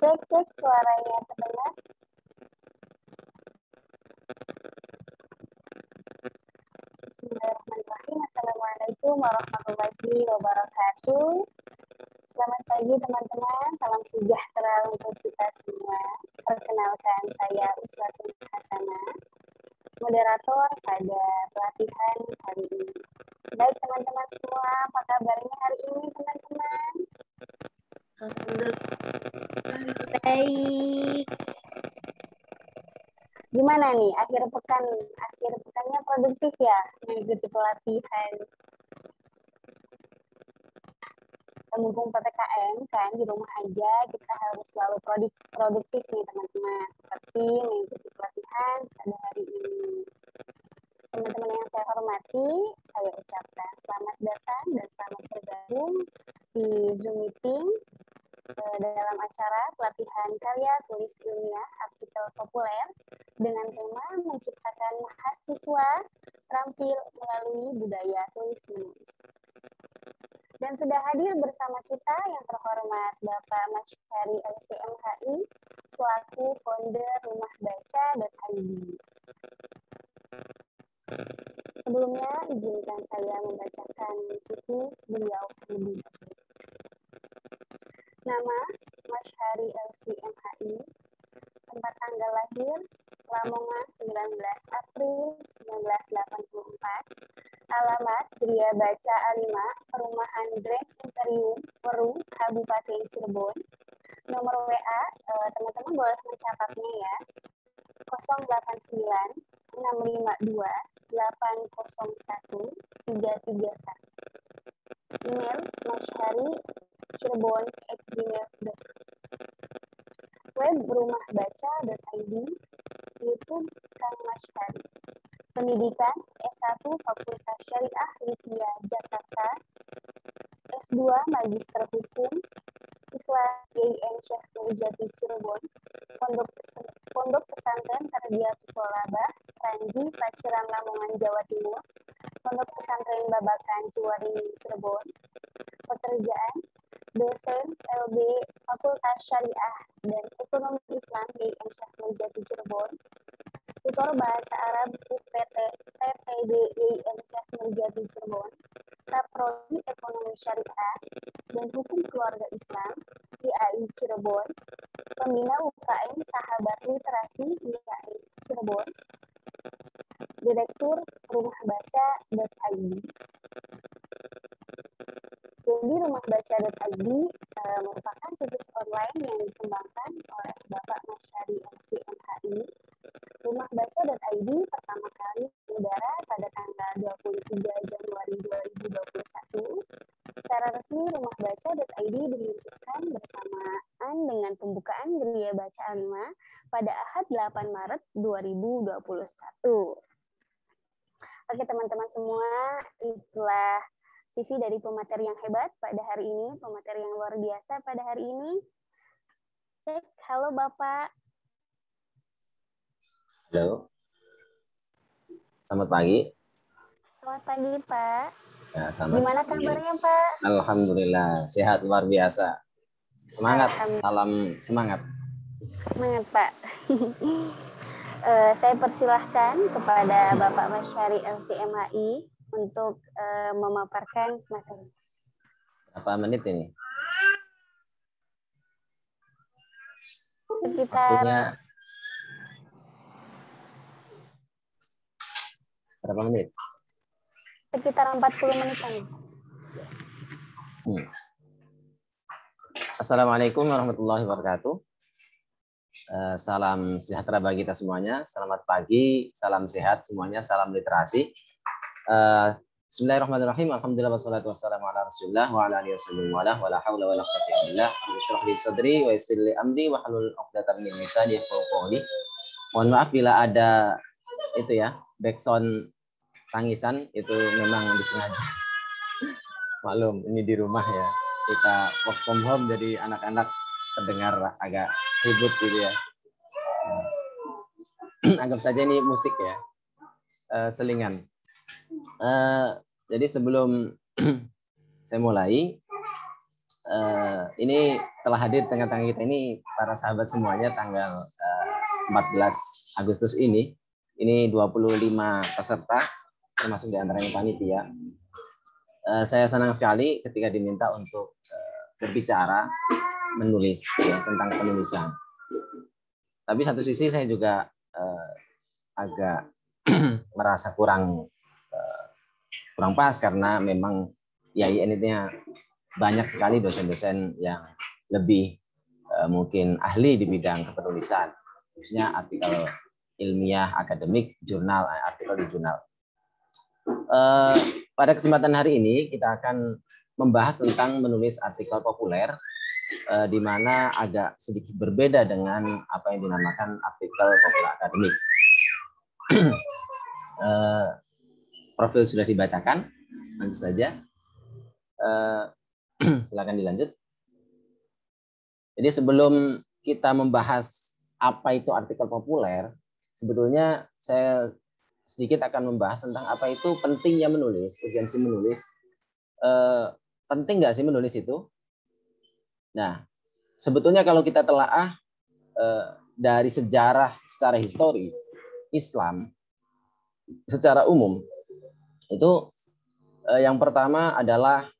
Cek, cek, suaranya terdengar. Bismillahirrahmanirrahim. Assalamualaikum warahmatullahi wabarakatuh. Selamat pagi teman-teman, salam sejahtera untuk kita semua. Perkenalkan, saya Uswatun Hasanah, moderator pada pelatihan hari ini. Baik teman-teman semua, apa kabarnya hari ini teman-teman? Baik. Gimana nih akhir pekannya produktif ya mengikuti pelatihan? Mumpung PPKM kan di rumah aja, kita harus selalu produktif nih teman-teman, seperti mengikuti pelatihan pada hari ini. Teman-teman yang saya hormati, saya ucapkan selamat datang dan selamat bergabung di Zoom meeting dalam acara pelatihan karya tulis ilmiah artikel populer dengan tema menciptakan mahasiswa terampil melalui budaya tulis menulis. Dan sudah hadir bersama kita yang terhormat Bapak Masyari LCMHI selaku founder Rumah Baca.id. Sebelumnya izinkan saya membacakan CV beliau terlebih dahulu. Nama Masyari LCMHI, tempat tanggal lahir Lamongan 19 April 1984, alamat Gria Baca A5, Perumahan Grand Imperium, Peru, Kabupaten Cirebon. Nomor WA, teman-teman boleh mencatatnya ya, 089 652 801 331. Email masyari@cirebon@gmail.com. Web rumahbaca.id. YouTube Kang Masyari. Pendidikan S1 Fakultas Syariah Lipia Jakarta, S2 Magister Hukum Islam YIN Syekh Nurjati Cirebon, Pondok Pesantren Tarbiyatul Thalabah Ranji Paciran Lamongan Jawa Timur, Pondok Pesantren Babakan Ciwaringin Cirebon. Pekerjaan dosen LB Fakultas Syariah dan Ekonomi Islam YIN Syekh Nurjati Cirebon, tutor bahasa Arab UPT PPD YIN Syekh Nurjati Cirebon, Kaprodi Ekonomi Syariah dan Hukum Keluarga Islam IAI Cirebon, pembina UKM Sahabat Literasi IAI Cirebon, Direktur rumahbaca.id. Jadi rumahbaca.id merupakan situs online yang dikembangkan oleh Bapak Masyari LCMHI. Rumahbaca.id pertama kali mengudara pada tanggal 23 Januari 2021. Secara resmi rumahbaca.id diluncurkan bersamaan dengan pembukaan Gria Baca A5 pada Ahad 8 Maret 2021. Oke teman-teman semua, itulah CV dari pemateri yang hebat pada hari ini, pemateri yang luar biasa pada hari ini. Cek, halo Bapak. Halo. Selamat pagi. Selamat pagi Pak. Ya, selamat Gimana pagi. kabarnya Pak? Alhamdulillah, sehat luar biasa. Semangat, salam semangat. Semangat Pak. Saya persilahkan kepada Bapak Masyari LCMHI untuk memaparkan materi. Berapa menit ini? Sekitar waktunya berapa menit? Sekitar 40 menitan. Assalamualaikum warahmatullahi wabarakatuh. Salam sejahtera bagi kita semuanya. Selamat pagi, salam sehat semuanya, salam literasi. Bismillahirrahmanirrahim. Alhamdulillah wassalatu wassalamu ala Rasulillah wa ala alihi wasallam wa la haula wa la quwwata illa billah. Rabbiyshrah li sadri wa yassir li amri wa hlul 'uqdatam min lisani yafqahu qawli. Mohon maaf bila ada itu ya, backsound tangisan, itu memang disengaja. Maklum, ini di rumah ya. Kita work from home, jadi anak-anak terdengar agak ribut gitu ya. Anggap saja ini musik ya, selingan. Jadi sebelum saya mulai, ini telah hadir tengah-tengah kita ini para sahabat semuanya tanggal 14 Agustus ini. Ini 25 peserta termasuk diantaranya panitia. Saya senang sekali ketika diminta untuk berbicara, menulis ya, tentang penulisan. Tapi satu sisi saya juga agak merasa kurang pas karena memang IAIN ini banyak sekali dosen-dosen yang lebih mungkin ahli di bidang kepenulisan, khususnya artikel ilmiah, akademik, jurnal, artikel di jurnal. Pada kesempatan hari ini kita akan membahas tentang menulis artikel populer, di mana agak sedikit berbeda dengan apa yang dinamakan artikel populer akademik. Profil sudah dibacakan, langsung saja. Silakan dilanjut. Jadi sebelum kita membahas apa itu artikel populer, sebetulnya saya sedikit akan membahas tentang apa itu pentingnya menulis, urgensi menulis. Penting nggak sih menulis itu? Nah, sebetulnya kalau kita telaah dari sejarah secara historis Islam secara umum, itu yang pertama adalah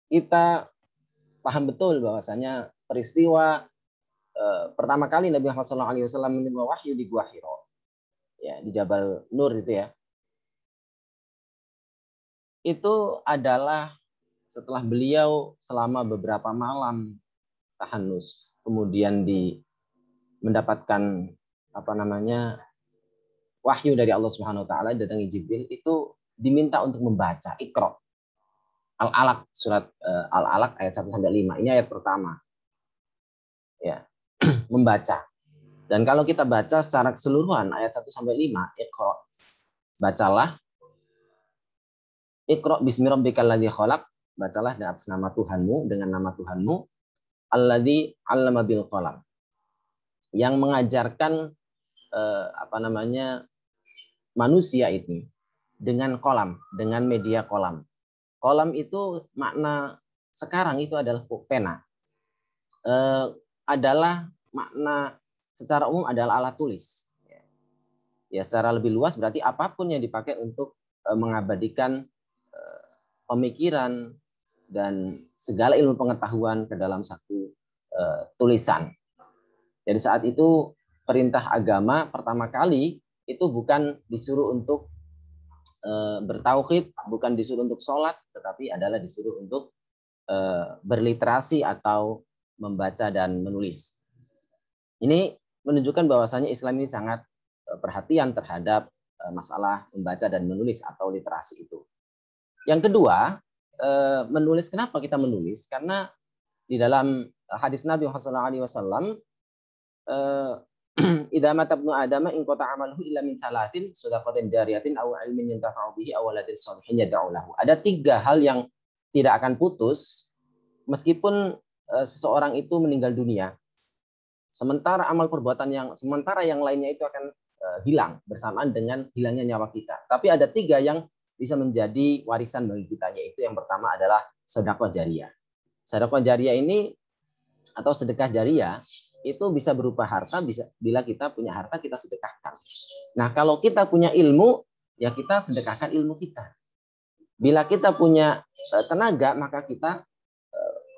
kita paham betul bahwasanya peristiwa pertama kali Nabi Muhammad SAW menerima wahyu di Gua Hiro, ya, di Jabal Nur itu ya, itu adalah setelah beliau selama beberapa malam tahanus, kemudian mendapatkan wahyu dari Allah Subhanahu Wa Taala, datangi Jibril, itu diminta untuk membaca Iqra Al-Alaq, surat Al-Alaq ayat 1-5. Ini ayat pertama. Ya, membaca. Dan kalau kita baca secara keseluruhan ayat 1-5, Iqra, bacalah Iqra bismi rabbikal ladzi khalaq, bacalah atas nama Tuhanmu, dengan nama Tuhanmu, alladzi 'allama bil qalam, yang mengajarkan manusia ini dengan kolam, dengan media kolam. Kolam itu makna sekarang itu adalah pena. Adalah makna secara umum adalah alat tulis. Ya, secara lebih luas berarti apapun yang dipakai untuk mengabadikan pemikiran dan segala ilmu pengetahuan ke dalam satu tulisan. Jadi saat itu perintah agama pertama kali itu bukan disuruh untuk bertauhid, bukan disuruh untuk sholat, tetapi adalah disuruh untuk berliterasi atau membaca dan menulis. Ini menunjukkan bahwasanya Islam ini sangat perhatian terhadap masalah membaca dan menulis atau literasi itu. Yang kedua, menulis. Kenapa kita menulis? Karena di dalam hadis Nabi Muhammad SAW, idza mata ibnu adama in qata amaluhu illa min thalathin shadaqatin jariyatin aw ilmin yuntafa'u bihi aw waladin shalihin yad'u lahu. Ada 3 hal yang tidak akan putus meskipun seseorang itu meninggal dunia. Sementara yang lainnya itu akan hilang bersamaan dengan hilangnya nyawa kita. Tapi ada 3 yang bisa menjadi warisan bagi kita, yaitu yang pertama adalah sedekah jariyah. Sedekah jariyah ini atau sedekah jariyah itu bisa berupa harta, bila kita punya harta kita sedekahkan. Nah, kalau kita punya ilmu, ya kita sedekahkan ilmu kita. Bila kita punya tenaga, maka kita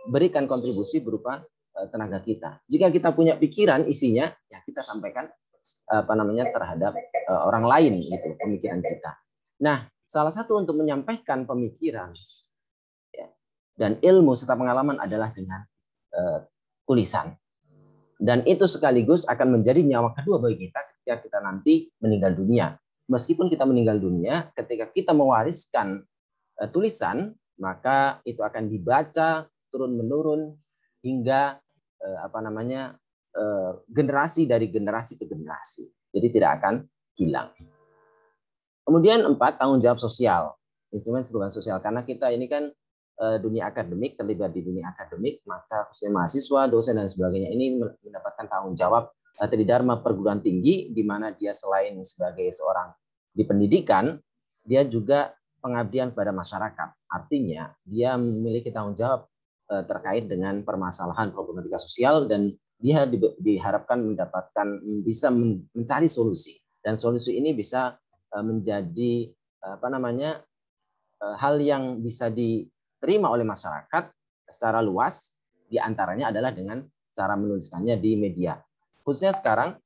berikan kontribusi berupa tenaga kita. Jika kita punya pikiran isinya, ya kita sampaikan terhadap orang lain, gitu, pemikiran kita. Nah, salah satu untuk menyampaikan pemikiran ya, dan ilmu serta pengalaman adalah dengan tulisan. Dan itu sekaligus akan menjadi nyawa kedua bagi kita ketika kita nanti meninggal dunia. Meskipun kita meninggal dunia, ketika kita mewariskan tulisan, maka itu akan dibaca turun-menurun hingga generasi dari generasi ke generasi. Jadi tidak akan hilang. Kemudian 4, tanggung jawab sosial. Instrumen perubahan sosial. Karena kita ini kan dunia akademik, terlibat di dunia akademik, maka khususnya mahasiswa, dosen dan sebagainya ini mendapatkan tanggung jawab tridharma perguruan tinggi, di mana dia selain sebagai seorang di pendidikan, dia juga pengabdian pada masyarakat. Artinya dia memiliki tanggung jawab terkait dengan permasalahan problematika sosial, dan dia diharapkan bisa mencari solusi, dan solusi ini bisa menjadi hal yang bisa diterima oleh masyarakat secara luas, diantaranya adalah dengan cara menuliskannya di media. Khususnya sekarang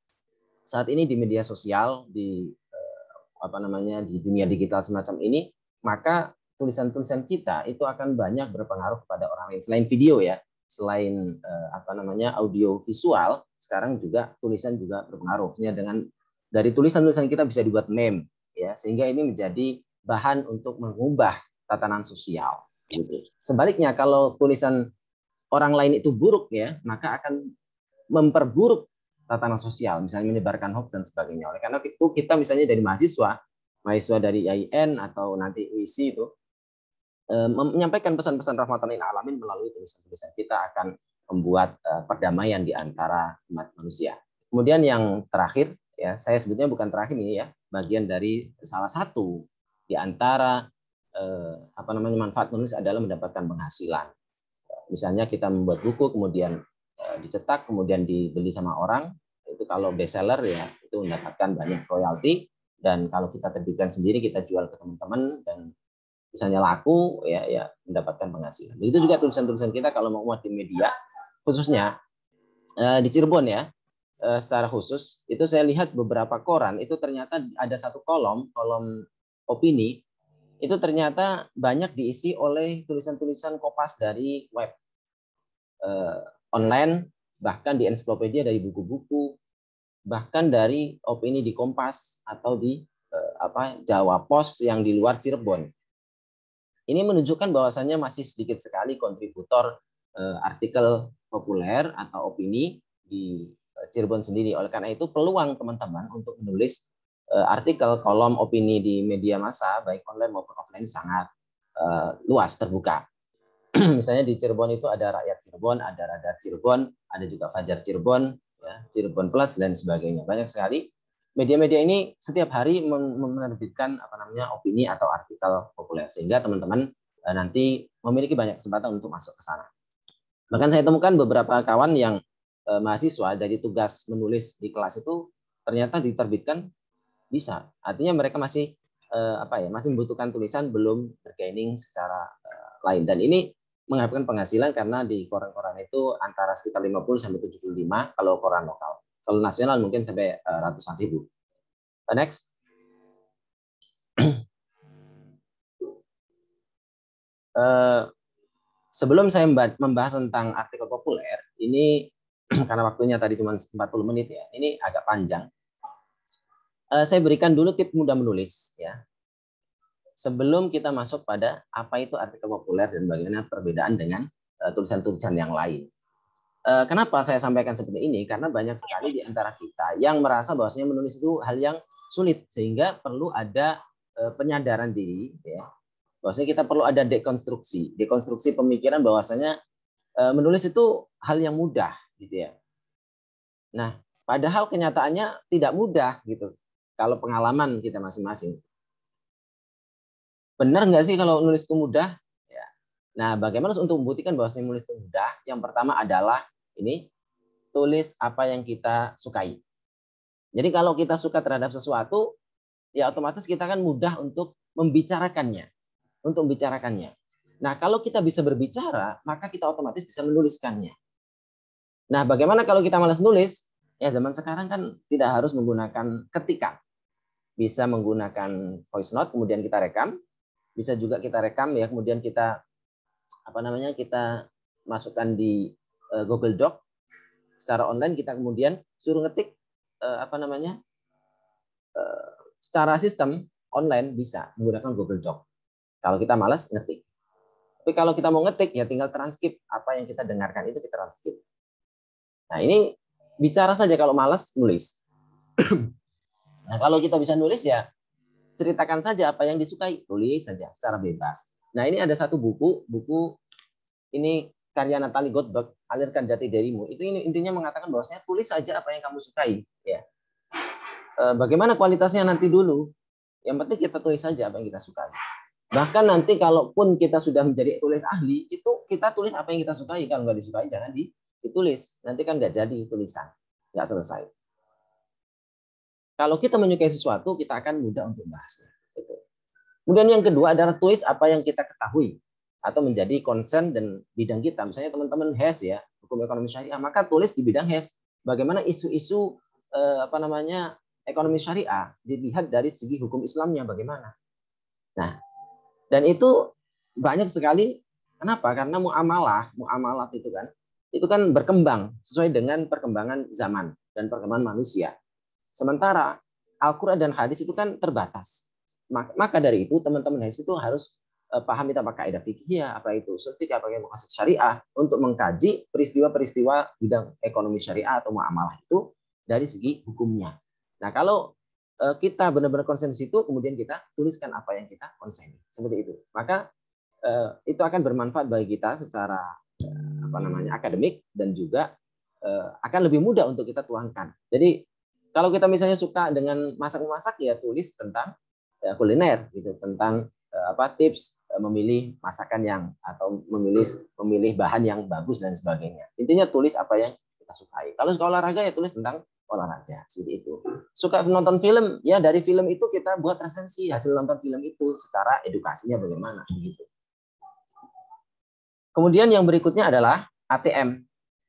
saat ini di media sosial, di di dunia digital semacam ini, maka tulisan-tulisan kita itu akan banyak berpengaruh kepada orang lain. Selain video ya, selain audio visual, sekarang juga tulisan juga berpengaruh. Dengan dari tulisan-tulisan kita bisa dibuat meme ya, sehingga ini menjadi bahan untuk mengubah tatanan sosial gitu. Sebaliknya kalau tulisan orang lain itu buruk ya, maka akan memperburuk tatanan sosial, misalnya menyebarkan hoax dan sebagainya. Oleh karena itu kita misalnya dari mahasiswa dari IAIN atau nanti UISI itu menyampaikan pesan-pesan rahmatan lil alamin melalui tulisan-tulisan kita akan membuat perdamaian di antara umat manusia. Kemudian yang terakhir ya, saya sebutnya bukan terakhir ini ya, bagian dari salah satu di antara manfaat menulis adalah mendapatkan penghasilan. Misalnya kita membuat buku kemudian dicetak kemudian dibeli sama orang, itu kalau bestseller ya itu mendapatkan banyak royalti, dan kalau kita terbitkan sendiri kita jual ke teman-teman dan misalnya laku ya mendapatkan penghasilan. Begitu juga tulisan-tulisan kita kalau mau muat di media, khususnya di Cirebon ya, secara khusus itu saya lihat beberapa koran itu ternyata ada satu kolom opini itu ternyata banyak diisi oleh tulisan-tulisan kopas dari web online, bahkan di ensiklopedia dari buku-buku, bahkan dari opini di Kompas atau di Jawa Pos yang di luar Cirebon. Ini menunjukkan bahwasannya masih sedikit sekali kontributor artikel populer atau opini di Cirebon sendiri. Oleh karena itu peluang teman-teman untuk menulis artikel, kolom, opini di media massa baik online maupun offline sangat luas, terbuka. Misalnya di Cirebon itu ada Rakyat Cirebon, ada Radar Cirebon, ada juga Fajar Cirebon, ya, Cirebon Plus dan sebagainya. Banyak sekali media-media ini setiap hari menerbitkan opini atau artikel populer, sehingga teman-teman nanti memiliki banyak kesempatan untuk masuk ke sana. Bahkan saya temukan beberapa kawan yang mahasiswa dari tugas menulis di kelas itu ternyata diterbitkan bisa. Artinya mereka masih masih membutuhkan tulisan, belum bergaining secara lain, dan ini mengharapkan penghasilan karena di koran-koran itu antara sekitar 50 sampai 75 kalau koran lokal. Kalau nasional mungkin sampai ratusan ribu. Next. Sebelum saya membahas tentang artikel populer, ini karena waktunya tadi cuma 40 menit ya, ini agak panjang. Saya berikan dulu tips mudah menulis ya. Sebelum kita masuk pada apa itu artikel populer dan bagaimana perbedaan dengan tulisan-tulisan yang lain. Kenapa saya sampaikan seperti ini? Karena banyak sekali di antara kita yang merasa bahwasanya menulis itu hal yang sulit, sehingga perlu ada penyadaran diri, ya. Bahwasanya kita perlu ada dekonstruksi pemikiran bahwasanya menulis itu hal yang mudah, gitu ya. Nah, padahal kenyataannya tidak mudah, gitu. Kalau pengalaman kita masing-masing, benar nggak sih kalau nulis itu mudah? Ya. Nah, bagaimana untuk membuktikan bahwasanya menulis itu mudah? Yang pertama adalah ini, tulis apa yang kita sukai. Jadi kalau kita suka terhadap sesuatu, ya otomatis kita kan mudah untuk membicarakannya. Nah, kalau kita bisa berbicara, maka kita otomatis bisa menuliskannya. Nah, bagaimana kalau kita malas nulis? Ya, zaman sekarang kan tidak harus menggunakan ketikan. Bisa menggunakan voice note, kemudian kita rekam. Bisa juga kita rekam ya, kemudian kita kita masukkan di Google Doc secara online, kita kemudian suruh ngetik secara sistem online, bisa menggunakan Google Doc. Kalau kita malas ngetik. Tapi kalau kita mau ngetik ya tinggal transkrip apa yang kita dengarkan itu kita transkrip. Nah, ini bicara saja, kalau malas nulis. Nah, kalau kita bisa nulis ya ceritakan saja apa yang disukai, tulis saja secara bebas. Nah, ini ada satu buku ini karya Natalie Goldberg, Alirkan Jati Dirimu. Itu ini intinya mengatakan bahwasanya tulis saja apa yang kamu sukai, ya. Bagaimana kualitasnya nanti dulu. Yang penting kita tulis saja apa yang kita sukai. Bahkan nanti kalaupun kita sudah menjadi tulis ahli, itu kita tulis apa yang kita sukai. Kalau nggak disukai, jangan ditulis. Nanti kan nggak jadi tulisan, nggak selesai. Kalau kita menyukai sesuatu, kita akan mudah untuk bahasnya. Gitu. Kemudian yang kedua adalah tulis apa yang kita ketahui atau menjadi concern dan bidang kita. Misalnya teman-teman HES ya, hukum ekonomi syariah, maka tulis di bidang HES. Bagaimana isu-isu ekonomi syariah dilihat dari segi hukum Islamnya bagaimana. Nah, dan itu banyak sekali. Kenapa? Karena muamalah itu kan berkembang sesuai dengan perkembangan zaman dan perkembangan manusia. Sementara Al-Quran dan hadis itu kan terbatas. Maka dari itu teman-teman hadis itu harus pahami apa kaidah fikih, apa itu usul fikih, apa yang maqasid syariah untuk mengkaji peristiwa-peristiwa bidang ekonomi syariah atau muamalah itu dari segi hukumnya. Nah, kalau kita benar-benar konsen di situ, kemudian kita tuliskan apa yang kita konsen. Seperti itu. Maka itu akan bermanfaat bagi kita secara akademik dan juga akan lebih mudah untuk kita tuangkan. Jadi kalau kita misalnya suka dengan masak-masak, ya tulis tentang kuliner gitu, tentang tips memilih masakan yang atau memilih bahan yang bagus dan sebagainya. Intinya tulis apa yang kita sukai. Kalau suka olahraga ya tulis tentang olahraga, seperti itu. Suka nonton film, ya dari film itu kita buat resensi hasil nonton film itu secara edukasinya bagaimana begitu. Kemudian yang berikutnya adalah ATM.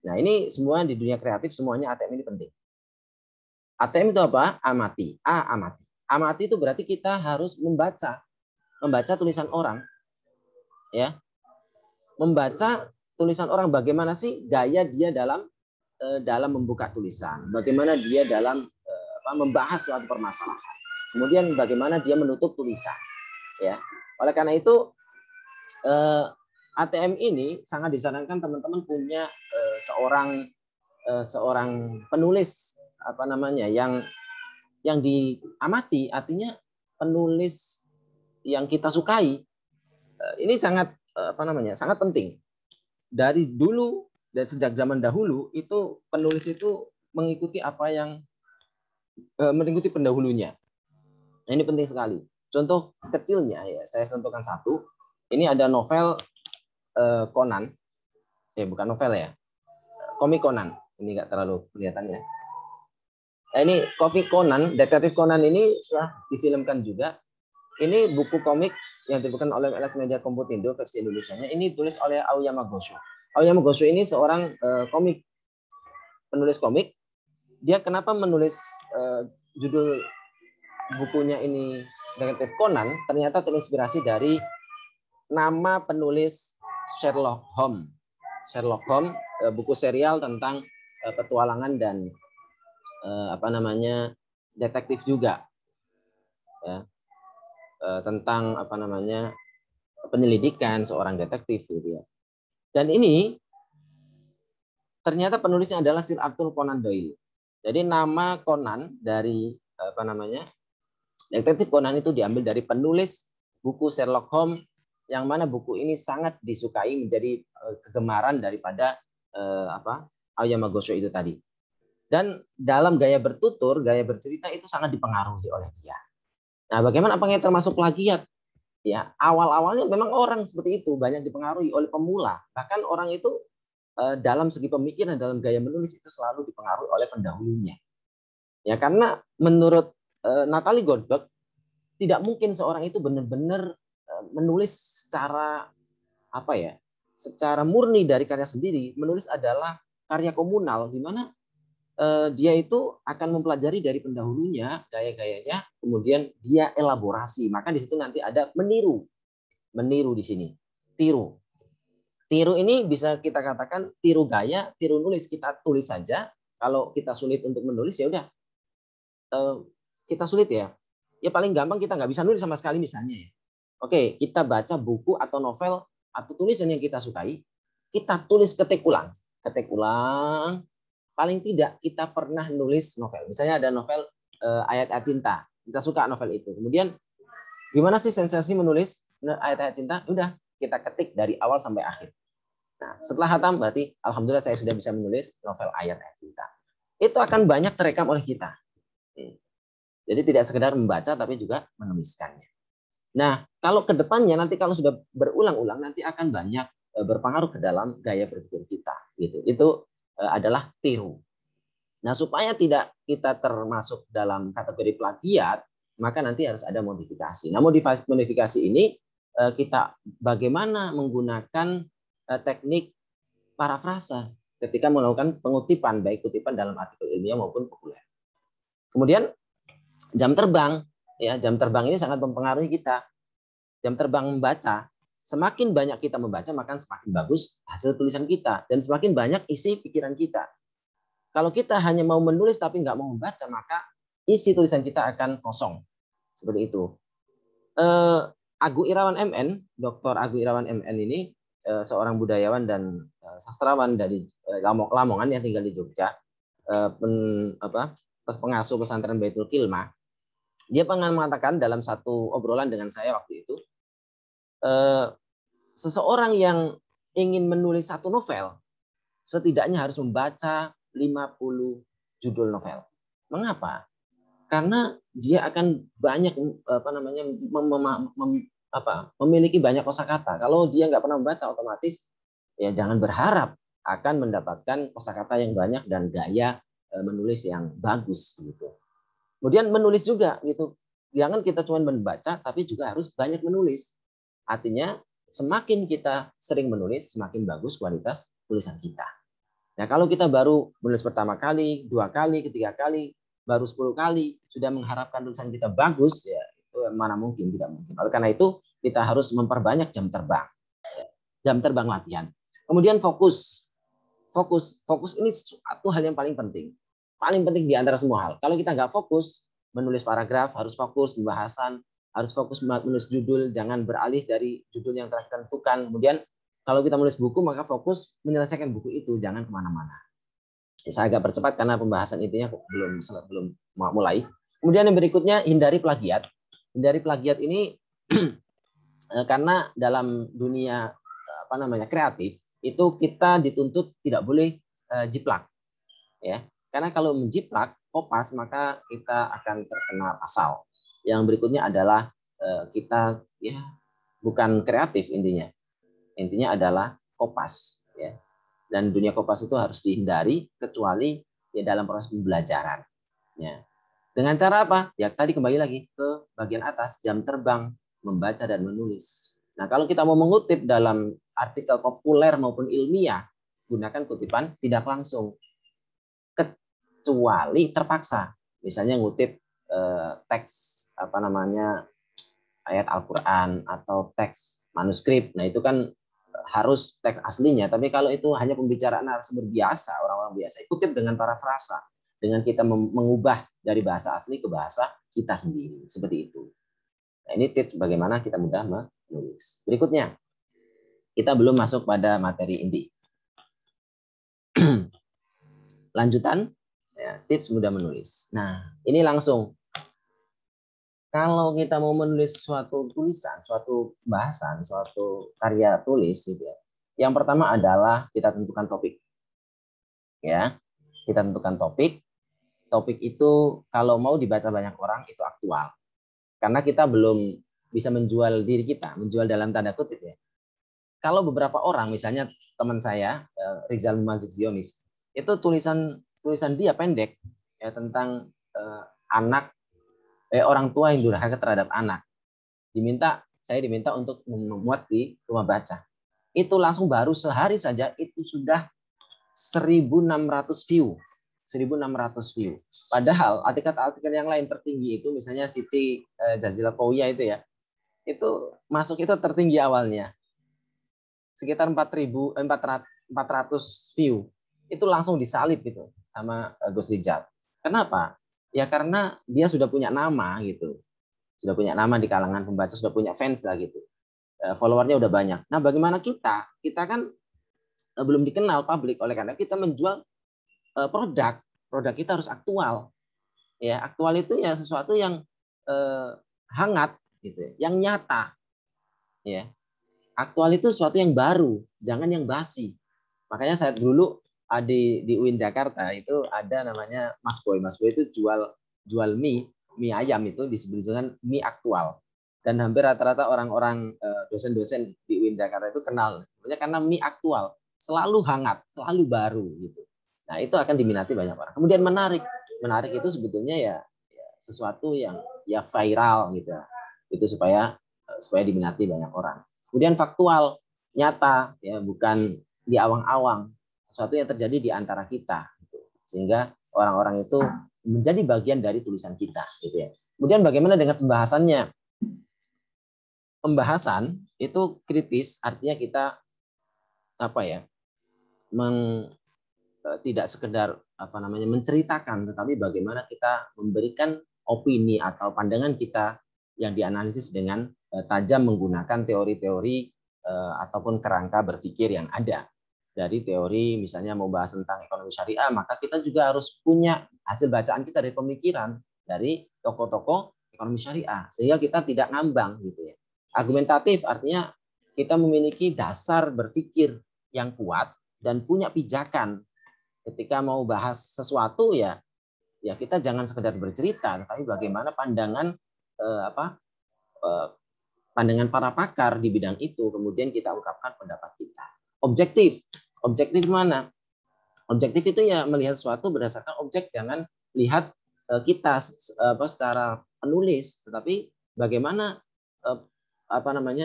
Nah, ini semua di dunia kreatif semuanya ATM ini penting. ATM itu apa? Amati. Amati. Amati itu berarti kita harus membaca tulisan orang, ya. Membaca tulisan orang, bagaimana sih gaya dia dalam membuka tulisan, bagaimana dia dalam membahas suatu permasalahan, kemudian bagaimana dia menutup tulisan, ya. Oleh karena itu ATM ini sangat disarankan teman-teman punya seorang penulis yang diamati, artinya penulis yang kita sukai. Ini sangat sangat penting. Dari dulu, dari sejak zaman dahulu itu penulis itu mengikuti mengikuti pendahulunya. Nah, ini penting sekali. Contoh kecilnya ya, saya contohkan satu. Ini ada novel Conan. Bukan novel ya. Komik Conan. Ini nggak terlalu kelihatan ya. Nah, ini komik Conan, detektif Conan ini setelah difilmkan juga. Ini buku komik yang diterbitkan oleh Alex Media Komputindo versi Indonesianya. Ini ditulis oleh Aoyama Gosho. Aoyama Gosho ini seorang penulis komik. Dia kenapa menulis judul bukunya ini Detektif Conan? Ternyata terinspirasi dari nama penulis Sherlock Holmes. Sherlock Holmes, buku serial tentang petualangan dan detektif juga. Ya. Tentang penyelidikan seorang detektif gitu ya. Dan ini ternyata penulisnya adalah Sir Arthur Conan Doyle. Jadi nama Conan dari detektif Conan itu diambil dari penulis buku Sherlock Holmes, yang mana buku ini sangat disukai, menjadi kegemaran daripada Aoyama Gosho itu tadi. Dan dalam gaya bertutur, gaya bercerita itu sangat dipengaruhi oleh dia. Nah, bagaimana apakah termasuk plagiat? Ya, awal-awalnya memang orang seperti itu banyak dipengaruhi oleh pemula. Bahkan orang itu dalam segi pemikiran, dalam gaya menulis itu selalu dipengaruhi oleh pendahulunya. Ya, karena menurut Natalie Goldberg tidak mungkin seorang itu benar-benar menulis secara secara murni dari karya sendiri. Menulis adalah karya komunal, di mana dia itu akan mempelajari dari pendahulunya, gaya-gayanya, kemudian dia elaborasi. Maka di situ nanti ada meniru di sini, tiru ini bisa kita katakan tiru gaya, tiru nulis. Kita tulis saja. Kalau kita sulit untuk menulis, ya udah kita sulit ya paling gampang kita nggak bisa nulis sama sekali misalnya ya. Oke, kita baca buku atau novel atau tulisan yang kita sukai, kita tulis ketik ulang. Paling tidak kita pernah nulis novel. Misalnya ada novel ayat-ayat cinta. Kita suka novel itu. Kemudian gimana sih sensasi menulis ayat-ayat cinta? Udah, kita ketik dari awal sampai akhir. Nah, setelah hatam berarti alhamdulillah saya sudah bisa menulis novel ayat-ayat cinta. Itu akan banyak terekam oleh kita. Jadi tidak sekedar membaca tapi juga menuliskannya. Nah, kalau ke depannya nanti kalau sudah berulang-ulang nanti akan banyak berpengaruh ke dalam gaya berpikir kita gitu. Itu adalah tiru. Nah, supaya tidak kita termasuk dalam kategori plagiat, maka nanti harus ada modifikasi. Nah, modifikasi ini kita bagaimana menggunakan teknik parafrasa ketika melakukan pengutipan, baik kutipan dalam artikel ilmiah maupun populer. Kemudian jam terbang, ya jam terbang ini sangat mempengaruhi kita. Jam terbang membaca, semakin banyak kita membaca, maka semakin bagus hasil tulisan kita dan semakin banyak isi pikiran kita. Kalau kita hanya mau menulis tapi nggak mau membaca, maka isi tulisan kita akan kosong. Seperti itu. Agu Irawan MN, Dr. Agu Irawan MN ini seorang budayawan dan sastrawan dari Lamongan yang tinggal di Jogja, pengasuh pesantren Baitul Kilma. Dia pernah mengatakan dalam satu obrolan dengan saya waktu itu, seseorang yang ingin menulis satu novel, setidaknya harus membaca 50 judul novel. Mengapa? Karena dia akan banyak memiliki banyak kosakata. Kalau dia nggak pernah membaca, otomatis ya jangan berharap akan mendapatkan kosakata yang banyak dan gaya menulis yang bagus gitu. Kemudian menulis juga gitu. Jangan kita cuma membaca tapi juga harus banyak menulis. Artinya semakin kita sering menulis, semakin bagus kualitas tulisan kita. Nah, kalau kita baru menulis pertama kali, 2 kali, 3 kali, baru 10 kali, sudah mengharapkan tulisan kita bagus, ya itu mana mungkin, tidak mungkin. Oleh karena itu, kita harus memperbanyak jam terbang. Jam terbang latihan. Kemudian fokus. Fokus ini suatu hal yang paling penting. Paling penting di antara semua hal. Kalau kita nggak fokus, menulis paragraf, harus fokus pembahasan, harus fokus menulis judul, jangan beralih dari judul yang telah ditentukan. Kemudian kalau kita menulis buku, maka fokus menyelesaikan buku itu, jangan kemana-mana. Saya agak percepat karena pembahasan intinya belum mulai. Kemudian yang berikutnya, hindari plagiat. Hindari plagiat ini karena dalam dunia kreatif itu kita dituntut tidak boleh jiplak, ya. Karena kalau menjiplak, kopas, maka kita akan terkena pasal. Yang berikutnya adalah kita ya bukan kreatif intinya. Intinya adalah kopas, ya. Dan dunia kopas itu harus dihindari kecuali ya dalam proses pembelajaran. Ya. Dengan cara apa? Ya tadi kembali lagi ke bagian atas, jam terbang, membaca dan menulis. Nah, kalau kita mau mengutip dalam artikel populer maupun ilmiah, gunakan kutipan tidak langsung. Kecuali terpaksa. Misalnya ngutip teks ayat Al-Qur'an atau teks manuskrip. Nah, itu kan harus teks aslinya. Tapi kalau itu hanya pembicaraan narasumber biasa, orang-orang biasa, kutip dengan parafrasa, dengan kita mengubah dari bahasa asli ke bahasa kita sendiri, seperti itu. Nah, ini tips bagaimana kita mudah menulis. Berikutnya, kita belum masuk pada materi inti. Lanjutan, ya, tips mudah menulis. Nah, ini langsung. Kalau kita mau menulis suatu tulisan, suatu bahasan, suatu karya tulis, gitu ya. Yang pertama adalah kita tentukan topik. Ya, kita tentukan topik. Topik itu kalau mau dibaca banyak orang itu aktual. Karena kita belum bisa menjual diri kita, menjual dalam tanda kutip ya. Kalau beberapa orang, misalnya teman saya, Rizal Mumazik Zionis, itu tulisan dia pendek ya tentang orang tua yang durhaka terhadap anak. Saya diminta untuk memuat di rumah baca. Itu langsung baru sehari saja itu sudah 1.600 view. 1.600 view. Padahal artikel-artikel yang lain tertinggi itu misalnya Siti Jazila Pauya itu ya. Itu masuk itu tertinggi awalnya. Sekitar 400 view. Itu langsung disalib gitu sama Gus Rijal. Kenapa? Ya karena dia sudah punya nama gitu. Sudah punya nama di kalangan pembaca, sudah punya fans lah gitu. Followernya udah banyak. Nah, bagaimana kita? Kita kan belum dikenal publik, oleh karena kita menjual produk kita harus aktual. Ya, aktual itu ya sesuatu yang hangat gitu, yang nyata. Ya. Aktual itu sesuatu yang baru, jangan yang basi. Makanya saya dulu di UIN Jakarta itu ada namanya Mas Boy. Mas Boy itu jual mie ayam itu disebut dengan mie aktual. Dan hampir rata-rata orang-orang dosen-dosen di UIN Jakarta itu kenal. Karena mie aktual, selalu hangat, selalu baru gitu. Nah, itu akan diminati banyak orang. Kemudian menarik. Menarik itu sebetulnya ya sesuatu yang ya viral gitu. Itu supaya diminati banyak orang. Kemudian faktual, nyata, ya bukan di awang-awang. Sesuatu yang terjadi di antara kita gitu. Sehingga orang-orang itu menjadi bagian dari tulisan kita gitu ya. Kemudian bagaimana dengan pembahasannya? Pembahasan itu kritis, artinya kita tidak sekedar menceritakan, tetapi bagaimana kita memberikan opini atau pandangan kita yang dianalisis dengan tajam menggunakan teori-teori ataupun kerangka berpikir yang ada. Dari teori misalnya mau bahas tentang ekonomi syariah, maka kita juga harus punya hasil bacaan kita dari pemikiran dari tokoh-tokoh ekonomi syariah, sehingga kita tidak ngambang gitu ya. Argumentatif artinya kita memiliki dasar berpikir yang kuat dan punya pijakan. Ketika mau bahas sesuatu ya kita jangan sekedar bercerita, tapi bagaimana pandangan pandangan para pakar di bidang itu, kemudian kita ungkapkan pendapat kita. Objektif mana? Objektif itu ya melihat sesuatu berdasarkan objek, jangan lihat kita secara penulis, tetapi bagaimana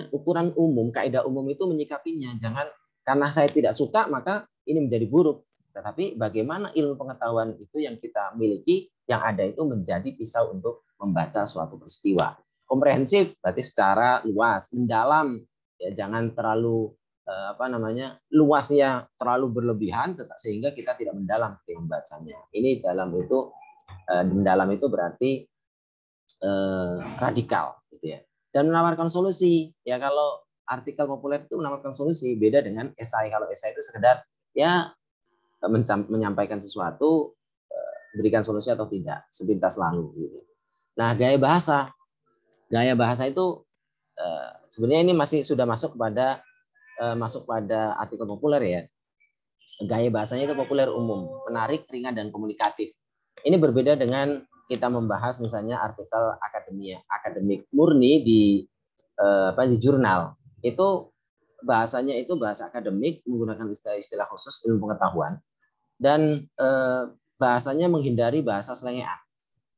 ukuran umum, kaidah umum itu menyikapinya. Jangan karena saya tidak suka maka ini menjadi buruk. Tetapi bagaimana ilmu pengetahuan itu yang kita miliki, yang ada itu menjadi pisau untuk membaca suatu peristiwa. Komprehensif berarti secara luas, mendalam, ya jangan terlalu luasnya terlalu berlebihan, sehingga kita tidak mendalam ketika membacanya. Ini mendalam itu berarti radikal, gitu ya. Dan menawarkan solusi. Ya kalau artikel populer itu menawarkan solusi, beda dengan esai. Kalau esai itu sekedar ya menyampaikan sesuatu, berikan solusi atau tidak, sepintas lalu. Gitu. Nah, gaya bahasa itu sebenarnya ini sudah masuk pada artikel populer ya. Gaya bahasanya itu populer umum, menarik, ringan, dan komunikatif. Ini berbeda dengan kita membahas misalnya artikel akademik murni di jurnal. Itu bahasanya itu bahasa akademik, menggunakan istilah-istilah khusus ilmu pengetahuan, dan bahasanya menghindari bahasa selengean,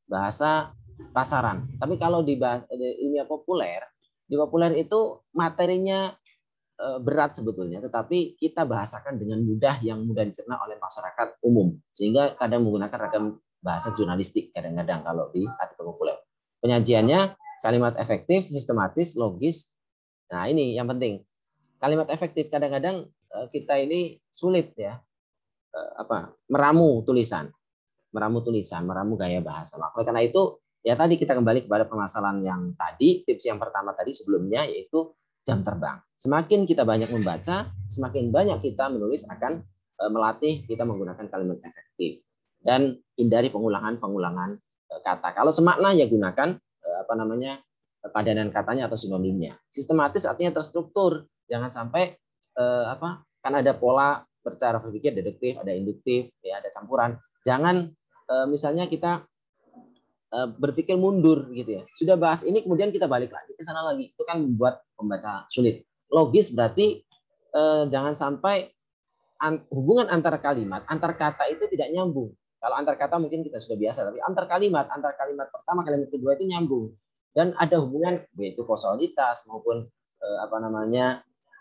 bahasa pasaran. Tapi kalau di ilmiah populer, itu materinya berat sebetulnya, tetapi kita bahasakan dengan mudah, yang mudah dicerna oleh masyarakat umum, sehingga kadang menggunakan ragam bahasa jurnalistik kadang-kadang kalau di artikel populer. Penyajiannya kalimat efektif, sistematis, logis. Nah, ini yang penting. Kalimat efektif, kadang-kadang kita ini sulit ya meramu gaya bahasa. Oleh karena itu, ya tadi kita kembali kepada permasalahan yang tadi, tips yang pertama tadi sebelumnya, yaitu jam terbang. Semakin kita banyak membaca, semakin banyak kita menulis, akan melatih kita menggunakan kalimat efektif. Dan hindari pengulangan kata. Kalau semakna ya gunakan padanan katanya atau sinonimnya. Sistematis artinya terstruktur. Jangan sampai kan ada pola bercara berpikir, deduktif, ada induktif, ya ada campuran. Jangan misalnya kita berpikir mundur gitu ya. Sudah bahas ini kemudian kita balik lagi ke sana lagi. Itu kan membuat pembaca sulit. Logis berarti jangan sampai hubungan antar kalimat, antar kata itu tidak nyambung. Kalau antar kata mungkin kita sudah biasa, tapi antar kalimat pertama, kalimat kedua itu nyambung. Dan ada hubungan, yaitu kausalitas maupun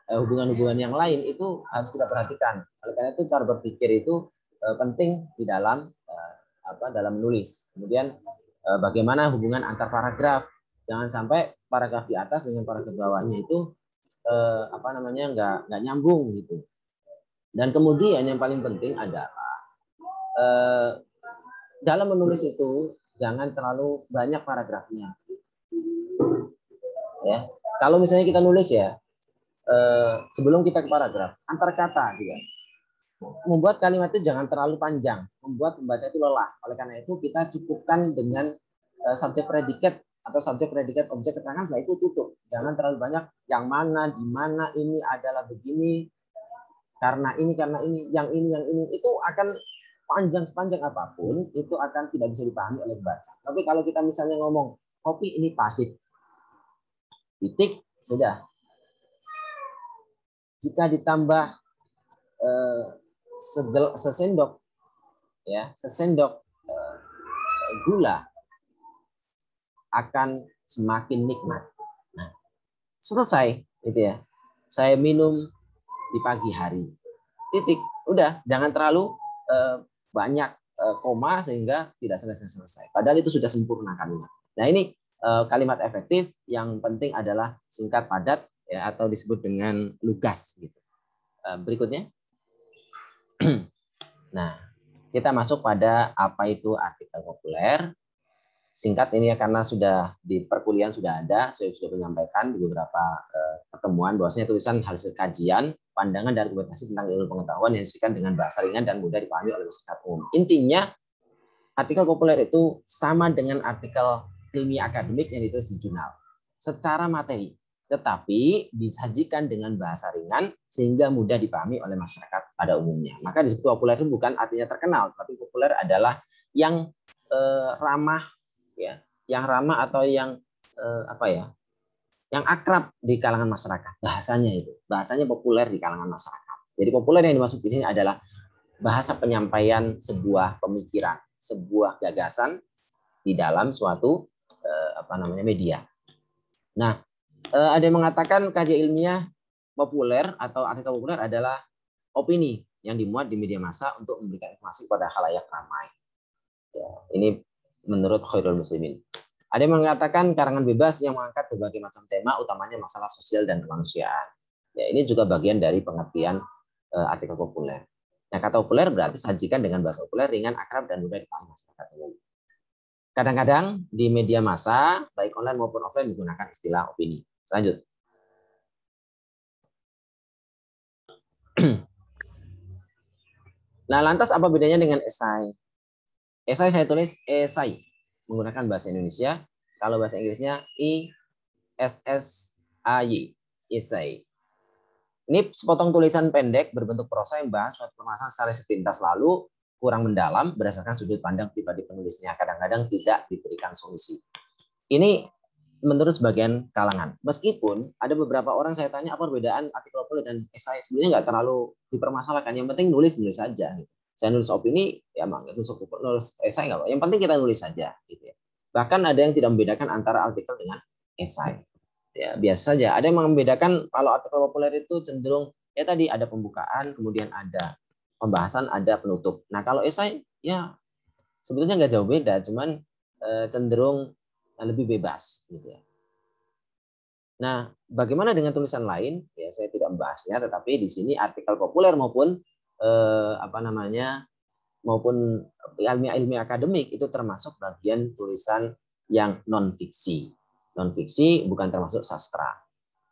hubungan-hubungan yang lain, itu harus kita perhatikan. Oleh karena itu cara berpikir itu penting di dalam menulis. Kemudian bagaimana hubungan antar paragraf. Jangan sampai paragraf di atas dengan paragraf bawahnya itu nggak nyambung gitu. Dan kemudian yang paling penting adalah dalam menulis itu jangan terlalu banyak paragrafnya. Ya, kalau misalnya kita nulis ya sebelum kita ke paragraf, antar kata juga. Membuat kalimat itu jangan terlalu panjang, membuat pembaca itu lelah. Oleh karena itu kita cukupkan dengan subjek predikat atau subjek predikat objek keterangan, setelah itu tutup. Jangan terlalu banyak yang mana, di mana, ini adalah begini, karena ini, yang ini, itu akan panjang sepanjang apapun, itu akan tidak bisa dipahami oleh pembaca. Tapi kalau kita misalnya ngomong kopi ini pahit, titik, sudah. Jika ditambah sesendok ya, sesendok gula akan semakin nikmat. Nah, selesai itu ya. Saya minum di pagi hari. Titik, udah, jangan terlalu banyak koma sehingga tidak selesai-selesai. Padahal itu sudah sempurna kalimat. Nah, ini kalimat efektif, yang penting adalah singkat padat ya, atau disebut dengan lugas gitu. Berikutnya. Nah, kita masuk pada apa itu artikel populer. Singkat ini ya, karena sudah di perkuliahan sudah ada, saya sudah menyampaikan di beberapa pertemuan bahwasanya tulisan hasil kajian, pandangan dan argumentasi tentang ilmu pengetahuan yang disajikan dengan bahasa ringan dan mudah dipahami oleh masyarakat umum. Intinya, artikel populer itu sama dengan artikel ilmiah akademik yang ditulis di jurnal secara materi, tetapi disajikan dengan bahasa ringan sehingga mudah dipahami oleh masyarakat pada umumnya. Maka disebut populer itu bukan artinya terkenal, tapi populer adalah yang ramah ya, yang ramah atau yang yang akrab di kalangan masyarakat. Bahasanya populer di kalangan masyarakat. Jadi populer yang dimaksud di sini adalah bahasa penyampaian sebuah pemikiran, sebuah gagasan di dalam suatu media. Nah, ada yang mengatakan kajian ilmiah populer atau artikel populer adalah opini yang dimuat di media massa untuk memberikan informasi kepada khalayak ramai. Ya, ini menurut Khairul Muslimin. Ada yang mengatakan karangan bebas yang mengangkat berbagai macam tema, utamanya masalah sosial dan kemanusiaan. Ya, ini juga bagian dari pengertian artikel populer. Nah, kata populer berarti sajikan dengan bahasa populer, ringan, akrab, dan mudah dipahami masyarakat umum. Kadang-kadang di media massa, baik online maupun offline, menggunakan istilah opini. Lanjut. Nah, lantas apa bedanya dengan esai? Esai saya tulis esai menggunakan bahasa Indonesia. Kalau bahasa Inggrisnya ISSAY, esai. Ini sepotong tulisan pendek berbentuk prosa yang bahas suatu permasalahan secara sepintas, lalu kurang mendalam berdasarkan sudut pandang pribadi penulisnya. Kadang-kadang tidak diberikan solusi. Ini menurut sebagian kalangan. Meskipun ada beberapa orang saya tanya apa perbedaan artikel populer dan esai, sebenarnya nggak terlalu dipermasalahkan. Yang penting nulis saja. Gitu. Saya nulis opini, ya emang nulis esai nggak apa. Yang penting kita nulis saja. Gitu ya. Bahkan ada yang tidak membedakan antara artikel dengan esai. Ya, biasa saja. Ada yang membedakan kalau artikel populer itu cenderung ya tadi ada pembukaan, kemudian ada pembahasan, ada penutup. Nah kalau esai ya sebetulnya nggak jauh beda, cuman cenderung lebih bebas gitu ya. Nah, bagaimana dengan tulisan lain? Ya, saya tidak membahasnya, tetapi di sini artikel populer maupun maupun ilmiah akademik itu termasuk bagian tulisan yang non fiksi. Non fiksi bukan termasuk sastra.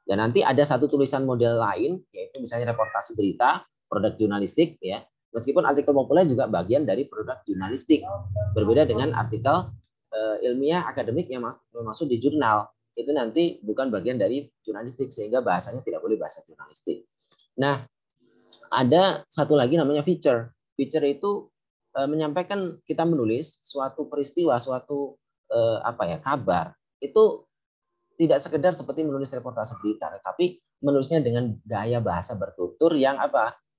Dan nanti ada satu tulisan model lain, yaitu misalnya reportase berita, produk jurnalistik ya. Meskipun artikel populer juga bagian dari produk jurnalistik, berbeda dengan artikel ilmiah akademik yang masuk di jurnal, itu nanti bukan bagian dari jurnalistik sehingga bahasanya tidak boleh bahasa jurnalistik. Nah, ada satu lagi namanya feature. Feature itu menyampaikan kita menulis suatu peristiwa, suatu kabar. Itu tidak sekedar seperti menulis reportase berita, tetapi menulisnya dengan gaya bahasa bertutur yang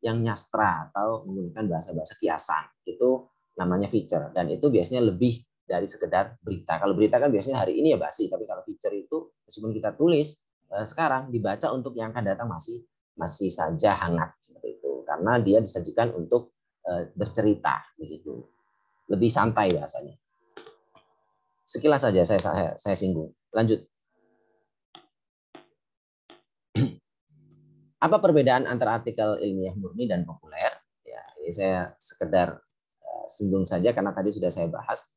yang nyastra atau menggunakan bahasa-bahasa kiasan. Itu namanya feature, dan itu biasanya lebih dari sekedar berita. Kalau berita kan biasanya hari ini ya basi, tapi kalau feature itu meskipun kita tulis sekarang dibaca untuk yang akan datang masih saja hangat seperti itu, karena dia disajikan untuk bercerita begitu, lebih santai bahasanya. Sekilas saja saya singgung. Lanjut. Apa perbedaan antara artikel ilmiah murni dan populer? Ya, ini saya sekedar singgung saja karena tadi sudah saya bahas.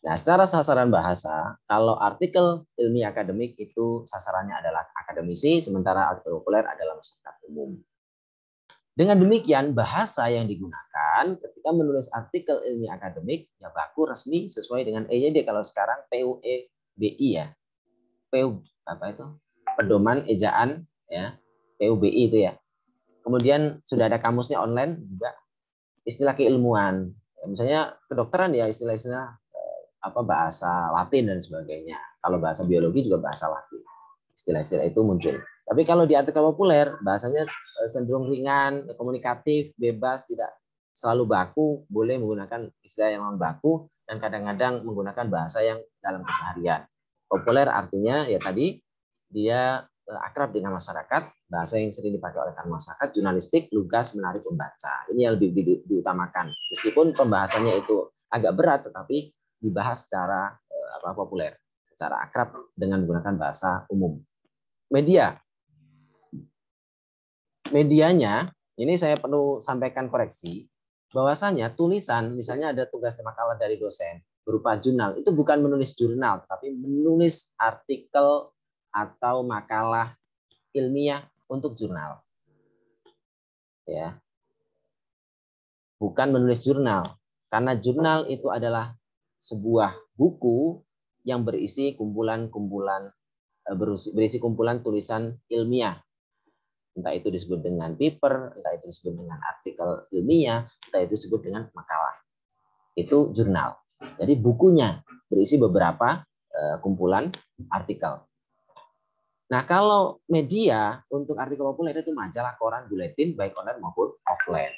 Nah, secara sasaran bahasa, kalau artikel ilmiah akademik itu sasarannya adalah akademisi, sementara artikel populer adalah masyarakat umum. Dengan demikian, bahasa yang digunakan ketika menulis artikel ilmiah akademik ya baku, resmi, sesuai dengan EYD. Kalau sekarang PUEBI ya, pedoman ejaan ya, PUBI itu ya. Kemudian sudah ada kamusnya online juga, istilah keilmuan. Misalnya kedokteran ya istilah-istilah bahasa Latin dan sebagainya. Kalau bahasa biologi juga bahasa Latin. istilah-istilah itu muncul. Tapi kalau di artikel populer bahasanya cenderung ringan, komunikatif, bebas, tidak selalu baku, boleh menggunakan istilah yang non baku dan kadang-kadang menggunakan bahasa yang dalam keseharian. Populer artinya ya tadi dia akrab dengan masyarakat, bahasa yang sering dipakai oleh masyarakat, jurnalistik, lugas, menarik pembaca. Ini yang lebih diutamakan. Meskipun pembahasannya itu agak berat, tetapi dibahas secara populer, secara akrab dengan menggunakan bahasa umum. Medianya, ini saya perlu sampaikan koreksi, bahwasanya tulisan, misalnya ada tugas makalah dari dosen, berupa jurnal, itu bukan menulis jurnal, tapi menulis artikel atau makalah ilmiah untuk jurnal. Ya. Bukan menulis jurnal, karena jurnal itu adalah sebuah buku yang berisi kumpulan tulisan ilmiah. Entah itu disebut dengan paper, entah itu disebut dengan artikel ilmiah, entah itu disebut dengan makalah. Itu jurnal. Jadi bukunya berisi beberapa kumpulan artikel. Nah, kalau media untuk artikel populer itu majalah, koran, buletin, baik online maupun offline.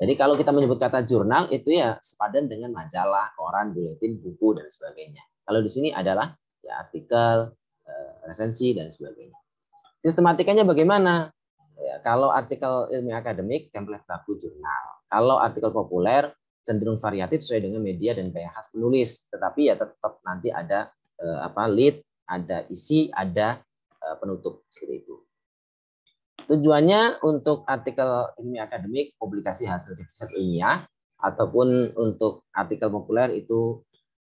Jadi kalau kita menyebut kata jurnal itu ya sepadan dengan majalah, koran, buletin, buku, dan sebagainya. Kalau di sini adalah ya artikel, resensi, dan sebagainya. Sistematikanya bagaimana? Ya, kalau artikel ilmiah akademik, template baku jurnal. Kalau artikel populer, cenderung variatif sesuai dengan media dan gaya khas penulis. Tetapi ya tetap nanti ada lead, ada isi, ada penutup seperti itu. Tujuannya untuk artikel ilmiah akademik, publikasi hasil riset ilmiah, ataupun untuk artikel populer itu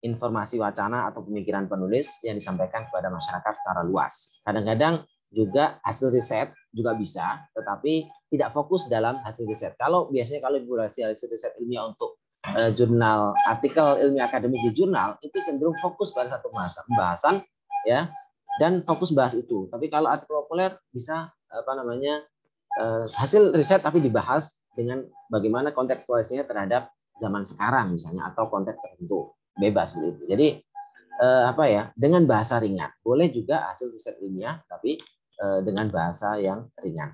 informasi wacana atau pemikiran penulis yang disampaikan kepada masyarakat secara luas. Kadang-kadang juga hasil riset juga bisa, tetapi tidak fokus dalam hasil riset. Kalau biasanya kalau divulgasi hasil riset ilmiah untuk jurnal artikel ilmiah akademik di jurnal itu cenderung fokus pada satu pembahasan ya dan fokus bahas itu. Tapi kalau artikel populer bisa hasil riset tapi dibahas dengan bagaimana kontekstualisasinya terhadap zaman sekarang misalnya atau konteks tertentu, bebas begitu. Jadi dengan bahasa ringan. Boleh juga hasil riset ilmiah tapi dengan bahasa yang ringan.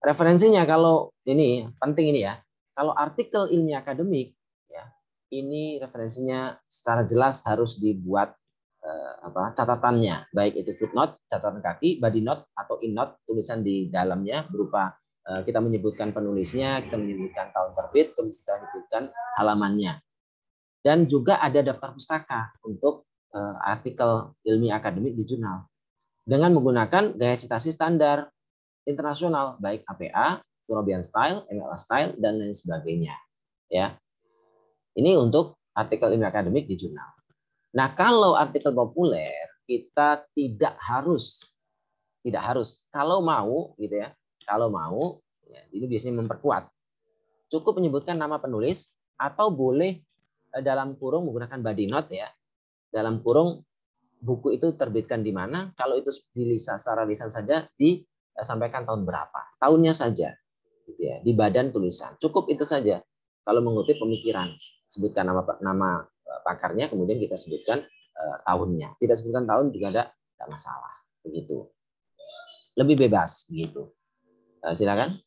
Referensinya kalau ini penting ini ya. Kalau artikel ilmiah akademik ya, ini referensinya secara jelas harus dibuat catatannya, baik itu footnote, catatan kaki, body note atau in note, tulisan di dalamnya berupa kita menyebutkan penulisnya, kita menyebutkan tahun terbit, kita menyebutkan halamannya. Dan juga ada daftar pustaka untuk artikel ilmiah akademik di jurnal dengan menggunakan gaya citasi standar internasional baik APA, European Style, MLA Style dan lain sebagainya. Ya, ini untuk artikel ilmiah akademik di jurnal. Nah, kalau artikel populer kita tidak harus kalau mau gitu ya, ini biasanya memperkuat. Cukup menyebutkan nama penulis atau boleh dalam kurung menggunakan body note ya. Dalam kurung buku itu terbitkan di mana, kalau itu secara lisan saja disampaikan tahun berapa, tahunnya saja, gitu ya, di badan tulisan. Cukup itu saja. Kalau mengutip pemikiran, sebutkan nama pakarnya, kemudian kita sebutkan tahunnya. Tidak sebutkan tahun juga ada masalah, begitu. Lebih bebas, begitu. Silakan.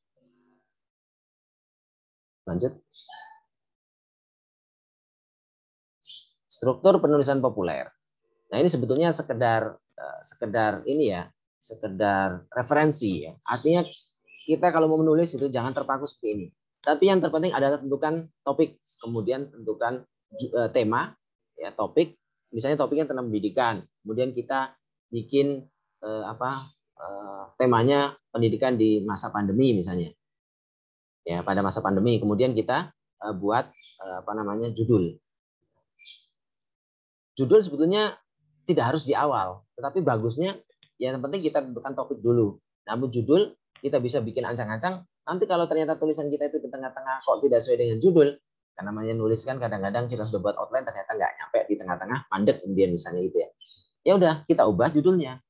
Lanjut. Struktur penulisan populer. Nah, ini sebetulnya sekedar ini ya, sekedar referensi ya. Artinya kita kalau mau menulis itu jangan terpaku seperti ini. Tapi yang terpenting adalah tentukan topik, kemudian tentukan tema ya, topik. Misalnya topiknya tentang pendidikan, kemudian kita bikin temanya pendidikan di masa pandemi misalnya. Ya, pada masa pandemi, kemudian kita buat judul. Judul sebetulnya tidak harus di awal, tetapi bagusnya yang penting kita tentukan topik dulu. Namun judul kita bisa bikin ancang-ancang. Nanti kalau ternyata tulisan kita itu di tengah-tengah kok tidak sesuai dengan judul, karena namanya nulis kan kadang-kadang kita sudah buat outline ternyata nggak nyampe di tengah-tengah, mandek kemudian misalnya gitu ya. Ya udah kita ubah judulnya.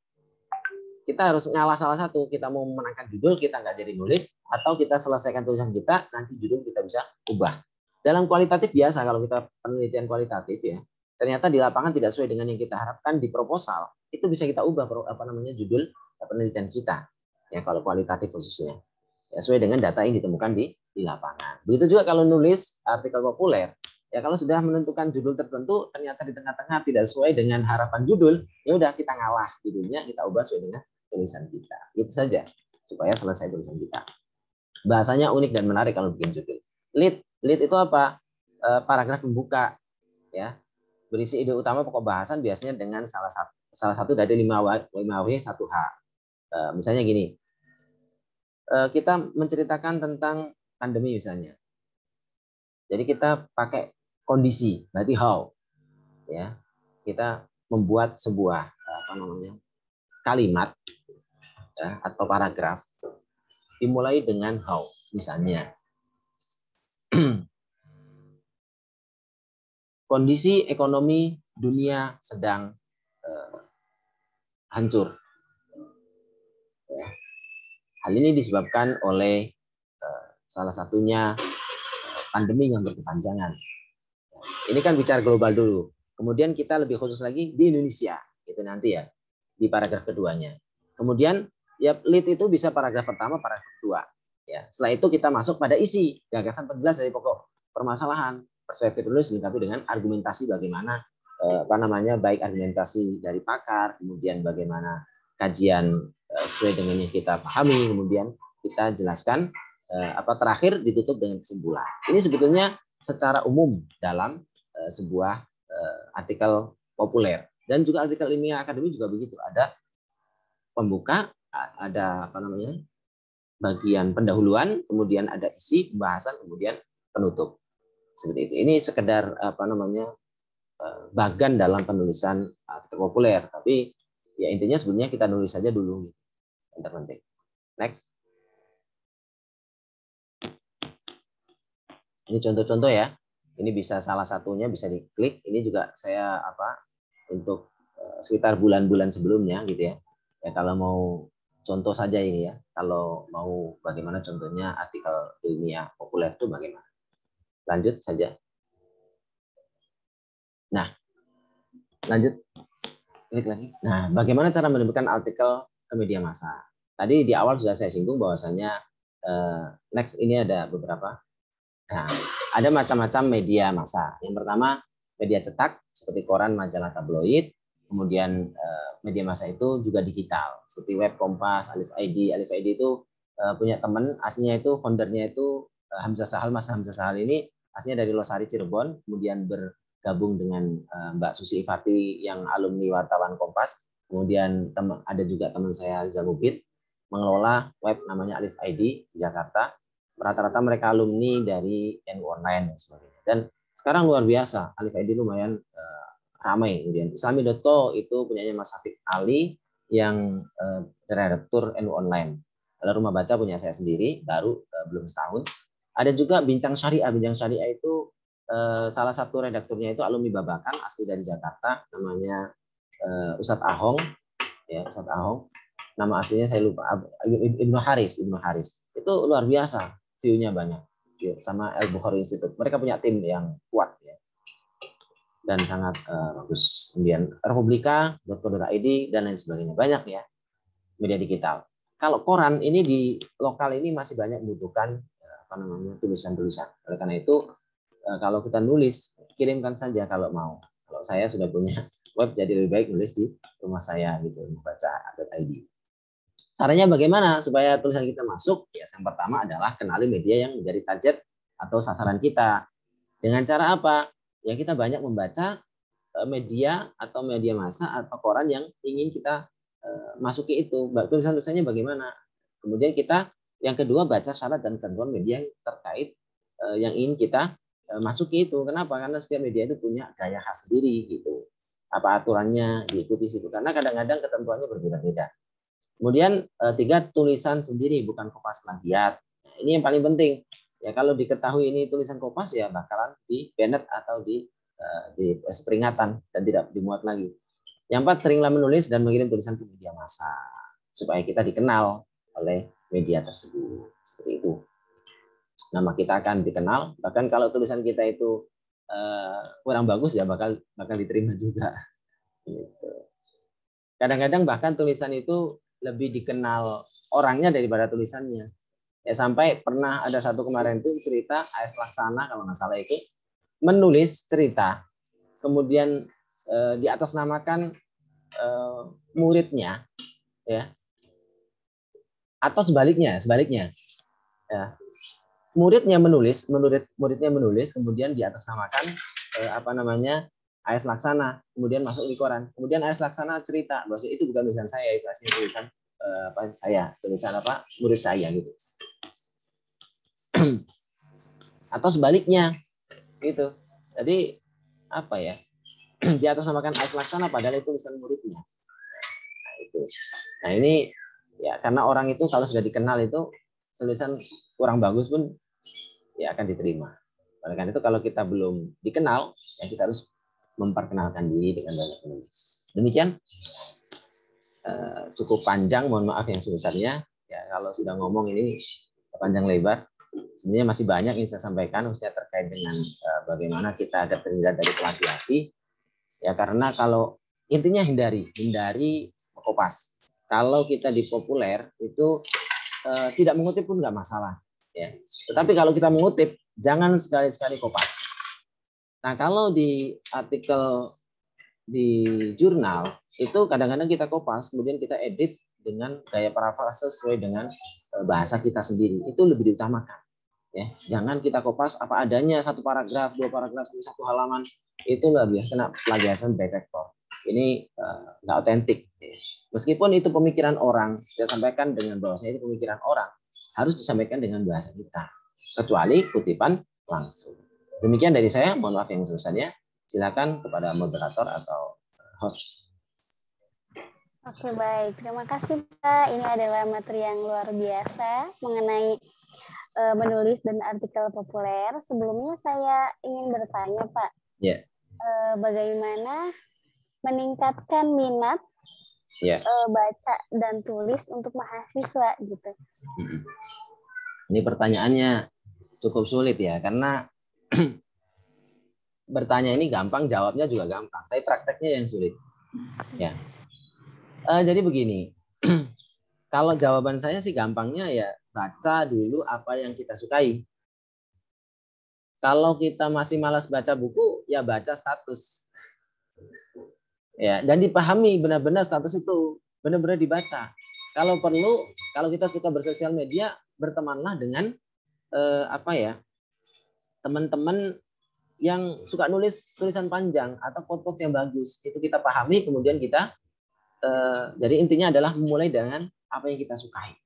Kita harus ngalah salah satu. Kita mau memenangkan judul, kita nggak jadi nulis, atau kita selesaikan tulisan kita, nanti judul kita bisa ubah. Dalam kualitatif biasa kalau kita penelitian kualitatif ya. Ternyata di lapangan tidak sesuai dengan yang kita harapkan di proposal, itu bisa kita ubah judul penelitian kita ya, kalau kualitatif khususnya ya, sesuai dengan data yang ditemukan di lapangan. Begitu juga kalau nulis artikel populer ya, kalau sudah menentukan judul tertentu ternyata di tengah-tengah tidak sesuai dengan harapan judul, ya udah kita ngalah judulnya, kita ubah sesuai dengan tulisan kita. Itu saja supaya selesai tulisan kita. Bahasanya unik dan menarik kalau bikin judul. Lead itu apa? Paragraf pembuka ya, berisi ide utama pokok bahasan biasanya dengan salah satu dari 5W 1H. Misalnya gini, kita menceritakan tentang pandemi misalnya. Jadi kita pakai kondisi, berarti how. Ya, kita membuat sebuah kalimat ya, atau paragraf dimulai dengan how. Misalnya, kondisi ekonomi dunia sedang hancur. Ya. Hal ini disebabkan oleh salah satunya pandemi yang berkepanjangan. Ini kan bicara global dulu. Kemudian kita lebih khusus lagi di Indonesia. Itu nanti ya, di paragraf keduanya. Kemudian ya lead itu bisa paragraf pertama, paragraf kedua. Ya, setelah itu kita masuk pada isi, gagasan penjelas dari pokok permasalahan. Perspektif penulis dilengkapi dengan argumentasi bagaimana baik argumentasi dari pakar, kemudian bagaimana kajian sesuai dengan yang kita pahami, kemudian kita jelaskan terakhir ditutup dengan kesimpulan. Ini sebetulnya secara umum dalam sebuah artikel populer, dan juga artikel ilmiah akademik juga begitu. Ada pembuka, ada bagian pendahuluan, kemudian ada isi pembahasan, kemudian penutup. Seperti itu. Ini sekedar bagan dalam penulisan artikel populer, tapi ya intinya sebenarnya kita nulis saja dulu. Penting. Next. Ini contoh-contoh ya. Ini bisa salah satunya bisa diklik. Ini juga saya untuk sekitar bulan-bulan sebelumnya gitu ya. Ya kalau mau contoh saja ini ya. Kalau mau bagaimana contohnya artikel ilmiah populer itu bagaimana. Lanjut saja. Nah, lanjut. Klik lagi. Nah, bagaimana cara menerbitkan artikel ke media massa? Tadi di awal sudah saya singgung bahwasanya next ini ada beberapa. Nah, ada macam-macam media massa. Yang pertama, media cetak seperti koran, majalah, tabloid. Kemudian media massa itu juga digital seperti web, Kompas, Alif ID. Alif ID itu punya teman aslinya itu foundernya itu Hamzah Sahal. Mas Hamzah Sahal ini aslinya dari Losari Cirebon, kemudian bergabung dengan Mbak Susi Ifati yang alumni wartawan Kompas. Kemudian ada juga teman saya Riza Mubid mengelola web namanya Alif ID di Jakarta. Rata-rata mereka alumni dari NU Online dan sebagainya. Dan sekarang luar biasa, Alif ID lumayan ramai. Kemudian Islami.co itu punyanya Mas Hafid Ali yang redaktur NU Online. Lalu Rumah Baca punya saya sendiri, baru belum setahun. Ada juga Bincang Syariah. Bincang Syariah itu salah satu redakturnya itu alumni Babakan, asli dari Jakarta, namanya Ustadz Ahong. Ya, Ustadz Ahong. Nama aslinya saya lupa, Ibnu Haris. Itu luar biasa. View-nya banyak, sama Al-Bukhari Institute. Mereka punya tim yang kuat ya, dan sangat bagus. Kemudian Republika.co.id dan lain sebagainya, banyak ya media digital. Kalau koran ini di lokal ini masih banyak membutuhkan tulisan-tulisan. Oleh karena itu kalau kita nulis, kirimkan saja kalau mau. Kalau saya sudah punya web, jadi lebih baik nulis di rumah saya gitu, baca.id. Caranya bagaimana supaya tulisan kita masuk? Ya, yang pertama adalah kenali media yang menjadi target atau sasaran kita. Dengan cara apa? Ya kita banyak membaca media atau media massa atau koran yang ingin kita masuki itu. Tulisan-tulisannya bagaimana? Kemudian kita yang kedua baca syarat dan ketentuan media yang terkait yang ingin kita masuki itu. Kenapa? Karena setiap media itu punya gaya khas sendiri gitu. Apa aturannya diikuti situ. Karena kadang-kadang ketentuannya berbeda-beda. Kemudian tiga, tulisan sendiri bukan kopas plagiat. Nah, ini yang paling penting. Ya kalau diketahui ini tulisan kopas ya bakalan di banned atau di peringatan dan tidak dimuat lagi. Yang empat, seringlah menulis dan mengirim tulisan ke media massa supaya kita dikenal oleh media tersebut. Seperti itu. Nama kita akan dikenal. Bahkan kalau tulisan kita itu kurang bagus ya bakal diterima juga. Gitu. Kadang-kadang bahkan tulisan itu lebih dikenal orangnya daripada tulisannya. Ya sampai pernah ada satu kemarin tuh cerita AS Laksana kalau nggak salah itu menulis cerita, kemudian di atas namakan muridnya, ya, atau sebaliknya, ya. Muridnya menulis, kemudian di atas namakan AS Laksana, kemudian masuk di koran. Kemudian AS Laksana cerita bahwa itu bukan tulisan saya, itu asli tulisan tulisan murid saya gitu. Atau sebaliknya gitu. Jadi apa ya? Di atas namakan AS Laksana padahal itu tulisan muridnya. Nah, itu. Nah, ini ya karena orang itu kalau sudah dikenal itu tulisan kurang bagus pun ya akan diterima. Oleh karena itu kalau kita belum dikenal, ya kita harus memperkenalkan diri dengan banyak menulis. Demikian cukup panjang, mohon maaf yang sebesarnya. Ya kalau sudah ngomong ini panjang lebar. Sebenarnya masih banyak yang saya sampaikan, khususnya terkait dengan bagaimana kita agar terhindar dari plagiasi. Ya karena kalau intinya hindari kopas. Kalau kita di populer itu tidak mengutip pun nggak masalah. Ya. Tetapi kalau kita mengutip, jangan sekali-sekali kopas. Nah kalau di artikel di jurnal itu kadang-kadang kita kopas, kemudian kita edit dengan gaya parafrase sesuai dengan bahasa kita sendiri. Itu lebih diutamakan. Ya, jangan kita kopas apa adanya, satu paragraf, dua paragraf, satu halaman, itu nggak biasa kena plagiarism detektor. Ini nggak otentik. Meskipun itu pemikiran orang, kita sampaikan dengan bahwasanya itu pemikiran orang, harus disampaikan dengan bahasa kita, kecuali kutipan langsung. Demikian dari saya, mohon maaf yang sebesarnya. Silakan kepada moderator atau host. Oke, baik. Terima kasih, Pak. Ini adalah materi yang luar biasa mengenai menulis dan artikel populer. Sebelumnya saya ingin bertanya, Pak. Ya. Bagaimana meningkatkan minat baca dan tulis untuk mahasiswa gitu? Ini pertanyaannya cukup sulit ya, karena bertanya ini gampang, jawabnya juga gampang. Tapi prakteknya yang sulit. Ya. Jadi begini. Kalau jawaban saya sih gampangnya ya baca dulu apa yang kita sukai. Kalau kita masih malas baca buku, ya baca status. Ya, dan dipahami benar-benar status itu, benar-benar dibaca. Kalau perlu, kalau kita suka bersosial media, bertemanlah dengan teman-teman yang suka nulis tulisan panjang atau quote-quote yang bagus. Itu kita pahami, kemudian kita jadi intinya adalah memulai dengan apa yang kita sukai.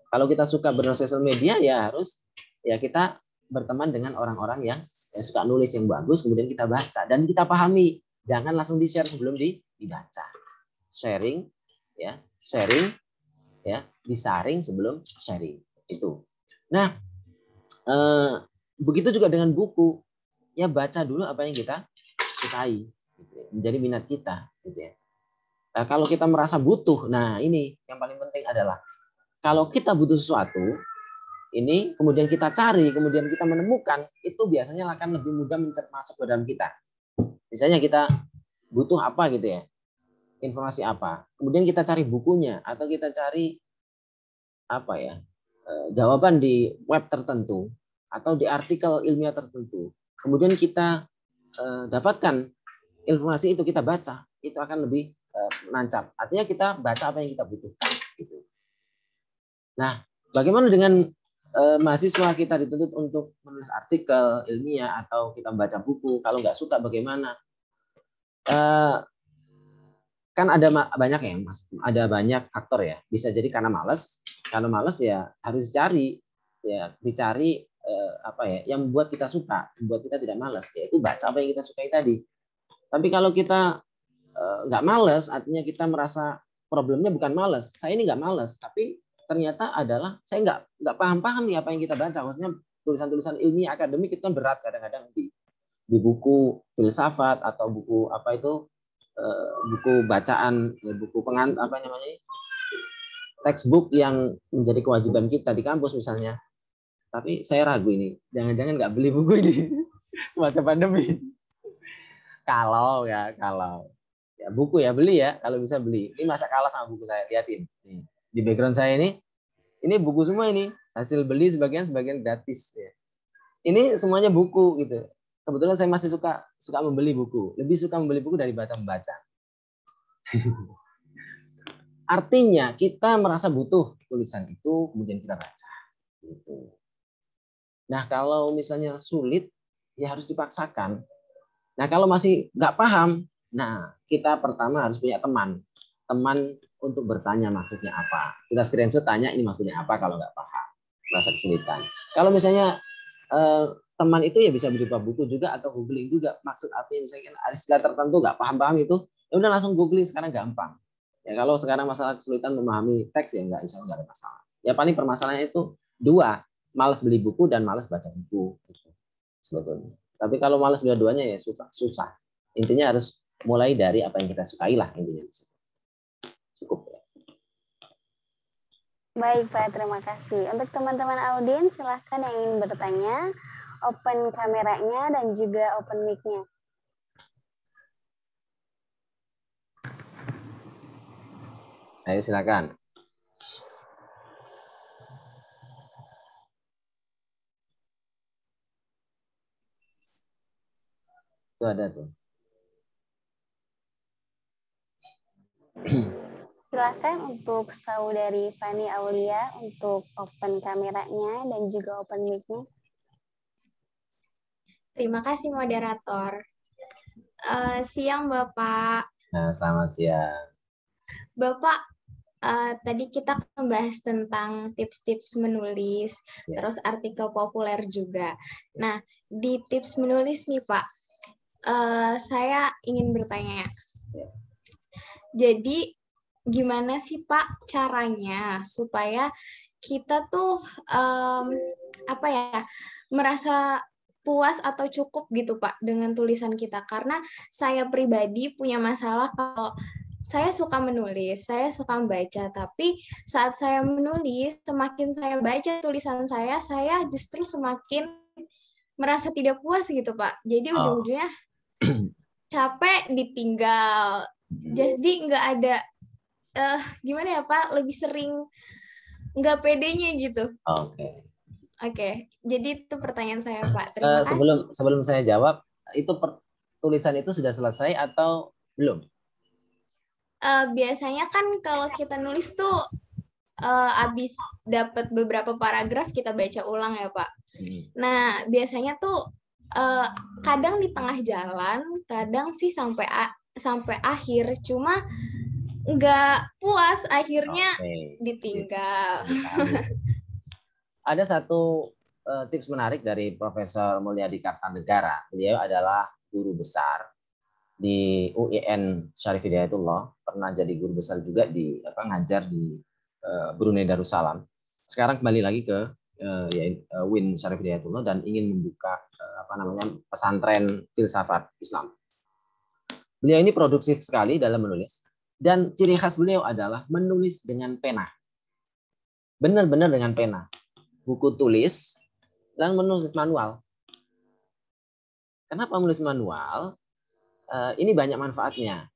Kalau kita suka bersosial media, ya harus ya kita berteman dengan orang-orang yang suka nulis yang bagus, kemudian kita baca dan kita pahami. Jangan langsung di-share sebelum dibaca. Sharing, disaring sebelum sharing. Itu. Nah, begitu juga dengan buku. Ya baca dulu apa yang kita sukai, menjadi minat kita. Gitu ya. Nah, kalau kita merasa butuh, nah ini yang paling penting adalah kalau kita butuh sesuatu, ini kemudian kita cari, kemudian kita menemukan, itu biasanya akan lebih mudah masuk ke dalam kita. Misalnya kita butuh apa gitu ya, informasi apa, kemudian kita cari bukunya atau kita cari jawaban di web tertentu atau di artikel ilmiah tertentu, kemudian kita dapatkan informasi itu, kita baca, itu akan lebih menancap. Artinya kita baca apa yang kita butuhkan. Gitu. Nah, bagaimana dengan mahasiswa kita dituntut untuk menulis artikel ilmiah atau kita membaca buku? Kalau nggak suka bagaimana? Kan ada banyak ya, Mas. Ada banyak faktor ya. Bisa jadi karena malas. Kalau malas ya harus dicari yang membuat kita suka, membuat kita tidak malas. Yaitu baca apa yang kita sukai tadi. Tapi kalau kita nggak malas, artinya kita merasa problemnya bukan malas. Saya ini nggak malas, tapi ternyata adalah saya nggak paham nih apa yang kita baca. Maksudnya tulisan-tulisan ilmiah akademik itu kan berat kadang-kadang di buku filsafat atau buku buku bacaan, buku textbook yang menjadi kewajiban kita di kampus misalnya. Tapi saya ragu ini, jangan-jangan nggak beli buku ini semacam pandemi. Kalau Ya, buku ya, beli ya, kalau bisa beli. Ini masa kalah sama buku saya, liatin. Nih, di background saya ini buku semua ini. Hasil beli sebagian gratis. Ya. Ini semuanya buku gitu. Kebetulan saya masih suka membeli buku. Lebih suka membeli buku daripada membaca. Artinya kita merasa butuh tulisan itu, kemudian kita baca. Gitu. Nah kalau misalnya sulit, ya harus dipaksakan. Nah kalau masih nggak paham, nah kita pertama harus punya teman untuk bertanya maksudnya apa. Kita screenshot tanya ini maksudnya apa kalau nggak paham, merasa kesulitan. Kalau misalnya teman itu ya bisa berupa buku juga atau googling juga maksud artinya, misalnya ada istilah tertentu nggak paham itu, ya udah langsung googling, sekarang gampang. Ya kalau sekarang masalah kesulitan memahami teks ya insya Allah nggak ada masalah. Ya paling permasalahannya itu dua, malas beli buku dan malas baca buku gitu, sebetulnya. Tapi kalau malas dua-duanya ya susah. Intinya harus mulai dari apa yang kita sukai lah intinya. Cukup. Baik Pak, terima kasih. Untuk teman-teman audiens silahkan yang ingin bertanya, open kameranya dan juga open mic-nya. Ayo silakan. Itu ada tuh. Silakan untuk saudari Fani Aulia untuk open kameranya dan juga open mic-nya. Terima kasih moderator. Siang Bapak. Nah, selamat siang. Bapak, tadi kita membahas tentang tips-tips menulis, terus artikel populer juga. Nah, di tips menulis nih Pak, saya ingin bertanya. Jadi, gimana sih Pak caranya supaya kita tuh merasa puas atau cukup gitu Pak dengan tulisan kita? Karena saya pribadi punya masalah kalau saya suka menulis, saya suka membaca, tapi saat saya menulis, semakin saya baca tulisan saya justru semakin merasa tidak puas gitu Pak. Jadi ujung-ujungnya capek, ditinggal. Jadi nggak ada, gimana ya Pak, lebih sering nggak pedenya gitu. Oke, jadi itu pertanyaan saya Pak. Terima kasih. Sebelum saya jawab, itu tulisan itu sudah selesai atau belum? Biasanya kan kalau kita nulis tuh abis dapat beberapa paragraf kita baca ulang ya Pak. Nah biasanya tuh kadang di tengah jalan, kadang sih sampai akhir, cuma nggak puas, akhirnya ditinggal. Ada satu tips menarik dari Profesor Mulyadi Kartanegara. Beliau adalah guru besar di UIN Syarif Hidayatullah, pernah jadi guru besar juga di ngajar di Brunei Darussalam. Sekarang kembali lagi ke UIN Syarif Hidayatullah dan ingin membuka pesantren filsafat Islam. Beliau ini produktif sekali dalam menulis dan ciri khas beliau adalah menulis dengan pena. Benar-benar dengan pena. Buku tulis dan menulis manual. Kenapa menulis manual? Ini banyak manfaatnya.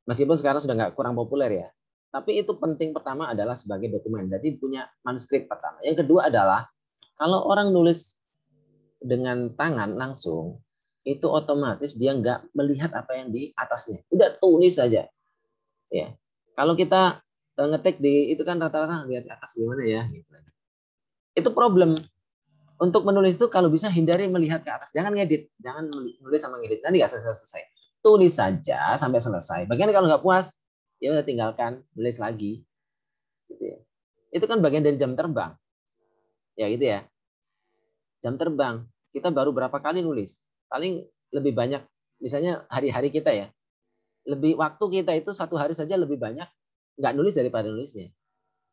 Meskipun sekarang sudah nggak kurang populer ya. Tapi itu penting, pertama adalah sebagai dokumen. Jadi punya manuskrip pertama. Yang kedua adalah kalau orang nulis dengan tangan langsung, itu otomatis dia nggak melihat apa yang di atasnya. Udah tulis saja. Ya. Kalau kita ngetik di itu kan rata-rata lihat ke atas gimana ya. Gitu. Itu problem. Untuk menulis itu kalau bisa hindari melihat ke atas. Jangan ngedit. Jangan menulis sama ngedit. Nanti nggak selesai. Tulis saja sampai selesai. Bagian kalau nggak puas, ya udah tinggalkan, tulis lagi. Gitu ya. Itu kan bagian dari jam terbang. Ya gitu ya. Jam terbang. Kita baru berapa kali nulis? Paling lebih banyak, misalnya hari-hari kita ya. Waktu kita itu satu hari saja lebih banyak nggak nulis daripada nulisnya.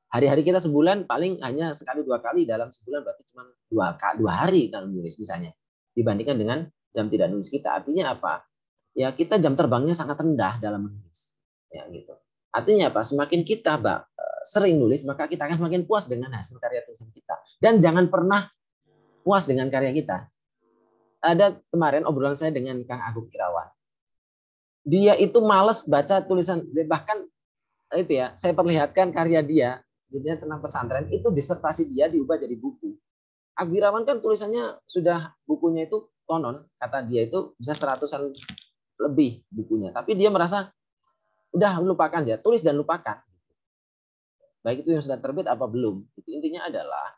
Hari-hari kita sebulan paling hanya sekali 2 kali dalam sebulan, berarti cuma 2 hari kalau nulis misalnya. Dibandingkan dengan jam tidak nulis kita. Artinya apa? Ya kita jam terbangnya sangat rendah dalam menulis. Ya gitu. Artinya apa? Semakin kita sering nulis, maka kita akan semakin puas dengan hasil karya tulisan kita. Dan jangan pernah puas dengan karya kita. Ada kemarin obrolan saya dengan Kang Agung Irawan. dia itu males baca tulisan, bahkan itu ya, saya perlihatkan karya dia, judulnya tentang pesantren, itu disertasi dia diubah jadi buku. Agus Irawan kan tulisannya sudah, bukunya itu konon, kata dia itu bisa 100-an lebih bukunya, tapi dia merasa udah lupakan ya, tulis dan lupakan. Baik itu yang sudah terbit apa belum. Intinya adalah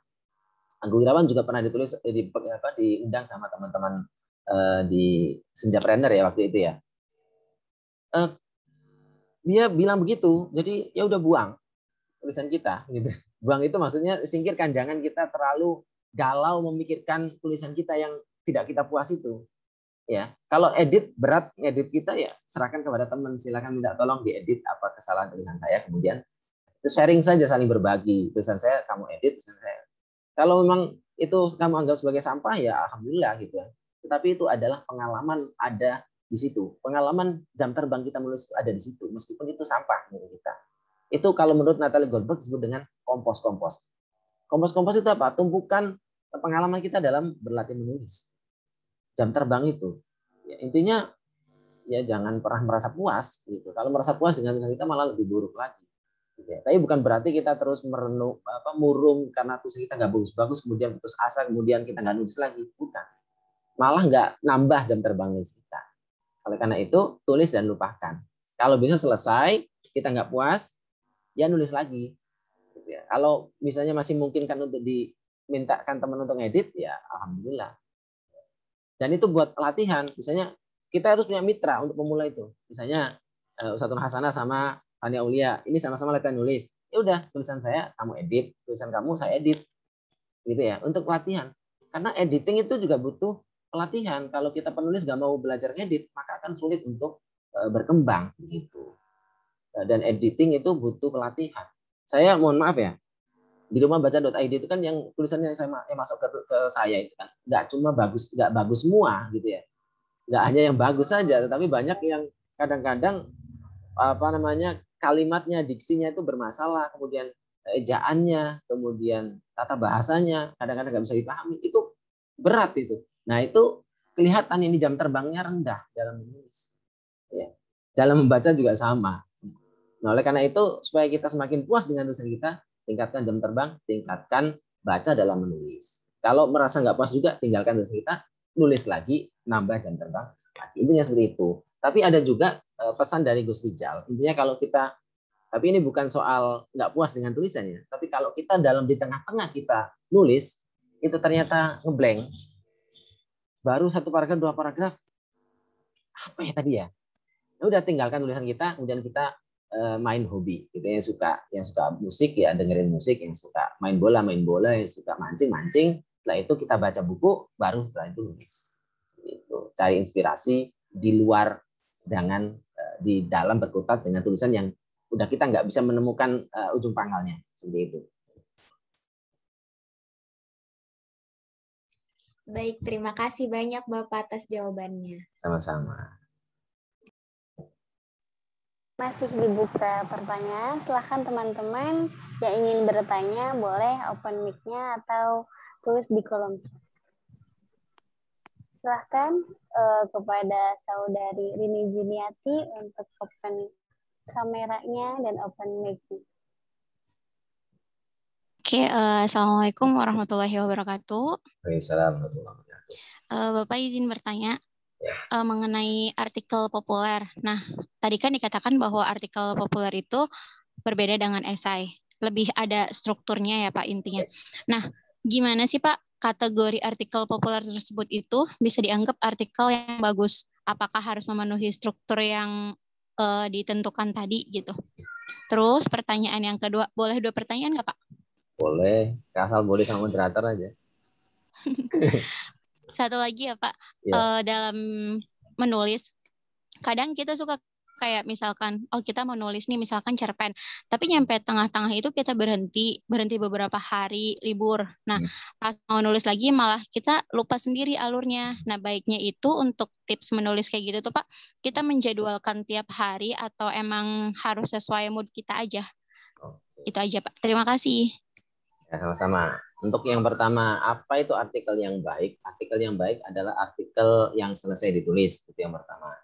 Agus Irawan juga pernah ditulis diundang sama teman-teman di Senjapreneur ya waktu itu ya. Dia bilang begitu, jadi ya udah buang tulisan kita gitu. Buang itu maksudnya singkirkan, jangan kita terlalu galau memikirkan tulisan kita yang tidak kita puas itu. Ya, kalau edit berat edit kita ya serahkan kepada teman, silakan minta tolong diedit apa kesalahan tulisan saya, kemudian itu sharing saja, saling berbagi. Tulisan saya kamu edit, tulisan saya. Kalau memang itu kamu anggap sebagai sampah ya alhamdulillah gitu ya. Tetapi itu adalah pengalaman ada di situ. Pengalaman jam terbang kita menulis itu ada di situ, meskipun itu sampah menurut kita. Itu kalau menurut Natalie Goldberg disebut dengan kompos-kompos. Kompos-kompos itu apa? Tumpukan pengalaman kita dalam berlatih menulis. Jam terbang itu. Ya, intinya ya jangan pernah merasa puas gitu. Kalau merasa puas dengan tulisan kita malah lebih buruk lagi. Gitu ya. Tapi bukan berarti kita terus murung karena tulisan kita nggak bagus-bagus, kemudian putus asa, kemudian kita nggak nulis lagi. Bukan. Malah nggak nambah jam terbang nulis kita. Oleh karena itu, tulis dan lupakan. Kalau bisa selesai, kita nggak puas, ya nulis lagi. Gitu ya. Kalau misalnya masih memungkinkan untuk dimintakan teman untuk ngedit, ya alhamdulillah. Dan itu buat latihan. Misalnya kita harus punya mitra untuk memulai itu. Misalnya Ustadz Nur Hasanah sama Fania Aulia, ini sama-sama latihan nulis. Ya udah, tulisan saya kamu edit, tulisan kamu saya edit. Gitu ya, untuk latihan. Karena editing itu juga butuh pelatihan. Kalau kita penulis nggak mau belajar ngedit, maka akan sulit untuk berkembang gitu. Dan editing itu butuh pelatihan. Saya mohon maaf ya, di rumah baca.id itu kan yang tulisannya yang masuk ke saya itu kan nggak cuma bagus, nggak bagus semua gitu ya, nggak hanya yang bagus saja, tetapi banyak yang kadang-kadang kalimatnya, diksinya itu bermasalah, kemudian ejaannya, kemudian tata bahasanya kadang-kadang nggak bisa dipahami, itu berat itu. Nah itu kelihatan ini jam terbangnya rendah dalam menulis, ya. Dalam membaca juga sama. Nah oleh karena itu supaya kita semakin puas dengan tulisan kita, tingkatkan jam terbang, tingkatkan baca dalam menulis. Kalau merasa nggak puas juga, tinggalkan tulisan kita, nulis lagi, nambah jam terbang. Intinya seperti itu. Tapi ada juga pesan dari Gus Rijal. Intinya kalau kita, tapi ini bukan soal nggak puas dengan tulisannya, tapi kalau kita di tengah-tengah kita nulis, itu ternyata ngeblank, baru 1 paragraf, 2 paragraf, apa ya tadi ya? Udah tinggalkan tulisan kita, kemudian kita main hobi, gitu. Yang suka musik ya dengerin musik, yang suka main bola, yang suka mancing. Setelah itu kita baca buku, baru setelah itu nulis. Gitu. Cari inspirasi di luar, jangan di dalam berkutat dengan tulisan yang udah kita nggak bisa menemukan ujung pangkalnya, seperti itu. Baik, terima kasih banyak Bapak atas jawabannya. Sama-sama. Masih dibuka pertanyaan, silahkan teman-teman yang ingin bertanya boleh open mic-nya atau tulis di kolom chat. Silahkan kepada saudari Rini Juniati untuk open kameranya dan open mic-nya. Oke, Assalamualaikum warahmatullahi wabarakatuh. Waalaikumsalam warahmatullahi wabarakatuh. Bapak izin bertanya Ya. Mengenai artikel populer. Nah, tadi kan dikatakan bahwa artikel populer itu berbeda dengan esai. Lebih ada strukturnya ya Pak intinya. Nah, gimana sih Pak kategori artikel populer tersebut itu bisa dianggap artikel yang bagus? Apakah harus memenuhi struktur yang ditentukan tadi gitu? Terus pertanyaan yang kedua, boleh 2 pertanyaan nggak Pak? Boleh, asal boleh sama moderator aja. Satu lagi ya Pak, dalam menulis, kadang kita suka kayak misalkan, kita mau nulis nih misalkan cerpen, tapi nyampe tengah-tengah itu kita berhenti beberapa hari libur. Nah, pas mau nulis lagi malah kita lupa sendiri alurnya. Nah, baiknya itu untuk tips menulis kayak gitu tuh Pak, kita menjadwalkan tiap hari atau emang harus sesuai mood kita aja? Itu aja Pak, terima kasih. Ya, sama-sama. Untuk yang pertama, apa itu artikel yang baik? Artikel yang baik adalah artikel yang selesai ditulis, itu yang pertama.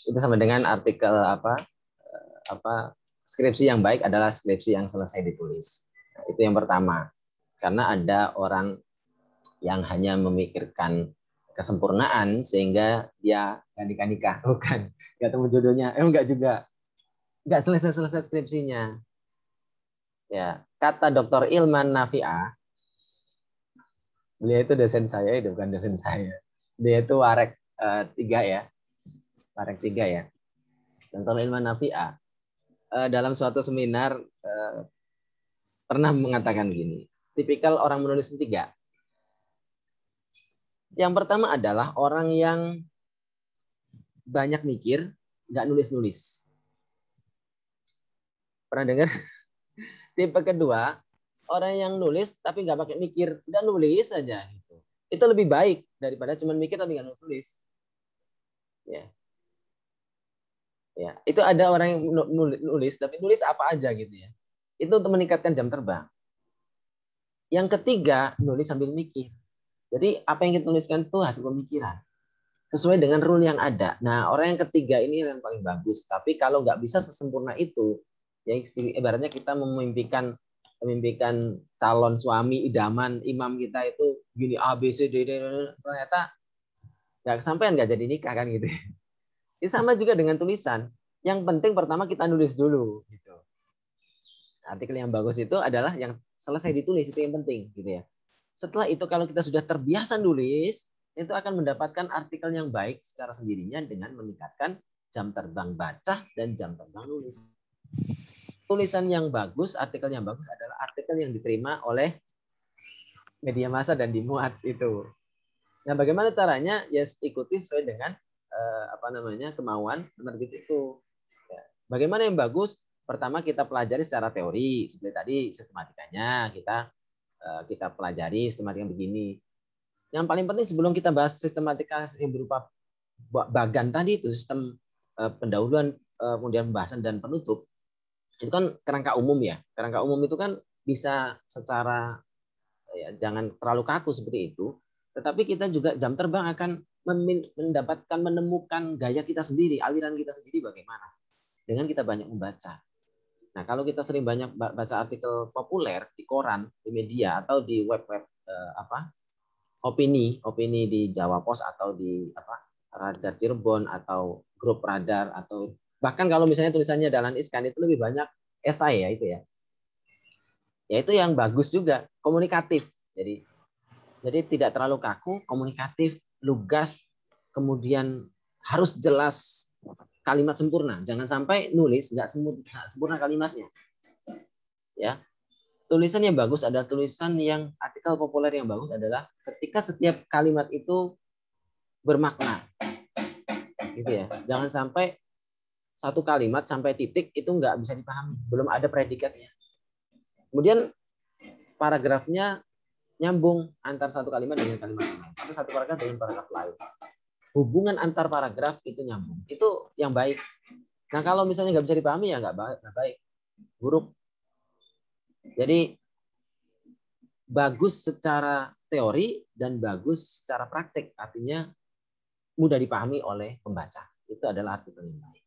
Itu sama dengan artikel apa skripsi yang baik adalah skripsi yang selesai ditulis. Nah, itu yang pertama. Karena ada orang yang hanya memikirkan kesempurnaan sehingga dia nggak nikah-nikah, bukan, nggak temu jodohnya, enggak juga, nggak selesai skripsinya. Ya, kata Dr. Ilman Nafi'ah, beliau itu dosen saya, itu bukan dosen saya. Dia itu warek 3 ya, warek 3 ya. Dr. Ilman Nafi'ah dalam suatu seminar pernah mengatakan gini, tipikal orang menulis 3. Yang pertama adalah orang yang banyak mikir, nggak nulis-nulis. Pernah dengar? Tipe kedua, orang yang nulis tapi nggak pakai mikir, udah nulis aja. Itu lebih baik daripada cuma mikir tapi nggak nulis. Ya. Ya, itu ada orang yang nulis tapi nulis apa aja gitu ya. Itu untuk meningkatkan jam terbang. Yang ketiga, nulis sambil mikir. Jadi apa yang kita tuliskan itu hasil pemikiran. Sesuai dengan rule yang ada. Nah, orang yang ketiga ini yang paling bagus. Tapi kalau nggak bisa sesempurna itu, ya ibaratnya kita memimpikan calon suami idaman imam kita itu gini A B C D ternyata nggak kesampaian, nggak jadi nikah kan gitu. Ini sama juga dengan tulisan. Yang penting pertama kita nulis dulu. Gitu. Artikel yang bagus itu adalah yang selesai ditulis, itu yang penting gitu ya. Setelah itu kalau kita sudah terbiasa nulis, itu akan mendapatkan artikel yang baik secara sendirinya dengan meningkatkan jam terbang baca dan jam terbang nulis. Tulisan yang bagus, artikel yang bagus adalah artikel yang diterima oleh media massa dan dimuat itu. Nah, bagaimana caranya? Ya ikuti sesuai dengan kemauan penerbit itu. Ya. Bagaimana yang bagus? Pertama kita pelajari secara teori, seperti tadi sistematikanya kita pelajari sistematika begini. Yang paling penting sebelum kita bahas sistematika yang berupa bagan tadi itu sistem pendahuluan, kemudian pembahasan dan penutup, itu kan kerangka umum ya. Kerangka umum itu kan bisa secara ya, jangan terlalu kaku seperti itu, tetapi kita juga jam terbang akan menemukan gaya kita sendiri, aliran kita sendiri bagaimana dengan kita banyak membaca. Nah, kalau kita sering banyak baca artikel populer di koran, di media atau di web-web opini di Jawa Pos atau di Radar Cirebon atau grup Radar atau bahkan kalau misalnya tulisannya Dahlan Iskan itu lebih banyak esai ya itu ya. Ya itu yang bagus juga, komunikatif. Jadi tidak terlalu kaku, komunikatif, lugas, kemudian harus jelas, kalimat sempurna. Jangan sampai nulis nggak sempurna kalimatnya. Ya. Tulisan yang bagus adalah tulisan yang artikel populer yang bagus adalah ketika setiap kalimat itu bermakna. Gitu ya. Jangan sampai satu kalimat sampai titik itu nggak bisa dipahami, belum ada predikatnya. Kemudian paragrafnya nyambung antar satu kalimat dengan kalimat lain, atau satu paragraf dengan paragraf lain. Hubungan antar paragraf itu nyambung. Itu yang baik. Nah, kalau misalnya nggak bisa dipahami ya nggak baik. Buruk. Jadi bagus secara teori dan bagus secara praktek. Artinya mudah dipahami oleh pembaca. Itu adalah artikel yang baik.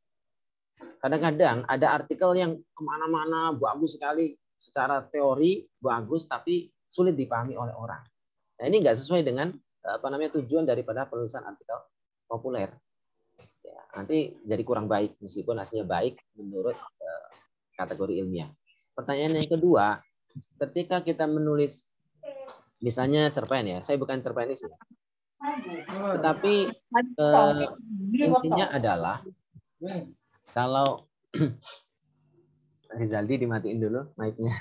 Kadang-kadang ada artikel yang kemana-mana bagus sekali secara teori bagus tapi sulit dipahami oleh orang. Nah, ini nggak sesuai dengan tujuan daripada penulisan artikel populer. Ya, nanti jadi kurang baik meskipun hasilnya baik menurut kategori ilmiah. Pertanyaan yang kedua, ketika kita menulis misalnya cerpen ya, saya bukan cerpenis ya, tetapi intinya adalah kalau Rizaldi dimatiin dulu mic-nya.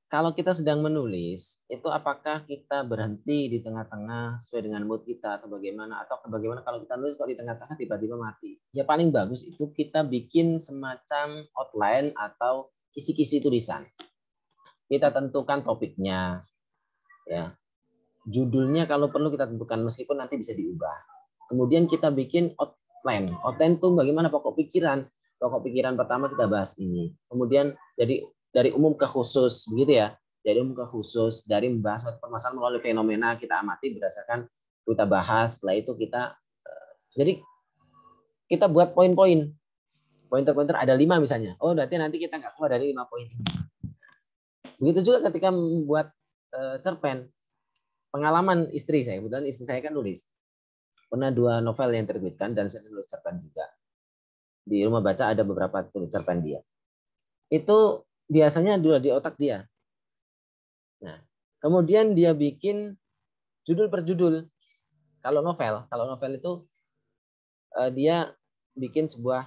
Kalau kita sedang menulis, itu apakah kita berhenti di tengah-tengah sesuai dengan mood kita atau bagaimana? Atau bagaimana kalau kita nulis kok di tengah-tengah tiba-tiba mati? Ya paling bagus itu kita bikin semacam outline atau kisi-kisi tulisan. Kita tentukan topiknya, ya. Judulnya kalau perlu kita tentukan meskipun nanti bisa diubah. Kemudian kita bikin outline. Outline itu bagaimana pokok pikiran. Pokok pikiran pertama kita bahas ini. Kemudian jadi dari umum ke khusus begitu ya. dari umum ke khusus, dari membahas suatu permasalahan melalui fenomena kita amati berdasarkan kita bahas, setelah itu kita jadi kita buat poin-poin. Pointer-pointer ada 5 misalnya. Oh, berarti nanti kita nggak keluar dari 5 poin ini. Begitu juga ketika membuat cerpen. Pengalaman istri saya, kebetulan istri saya kan nulis. Pernah 2 novel yang terbitkan dan saya nulis cerpen juga. Di rumah baca ada beberapa tulis cerpen dia. Itu biasanya dulu di otak dia. Nah, kemudian dia bikin judul per judul. Kalau novel itu dia bikin sebuah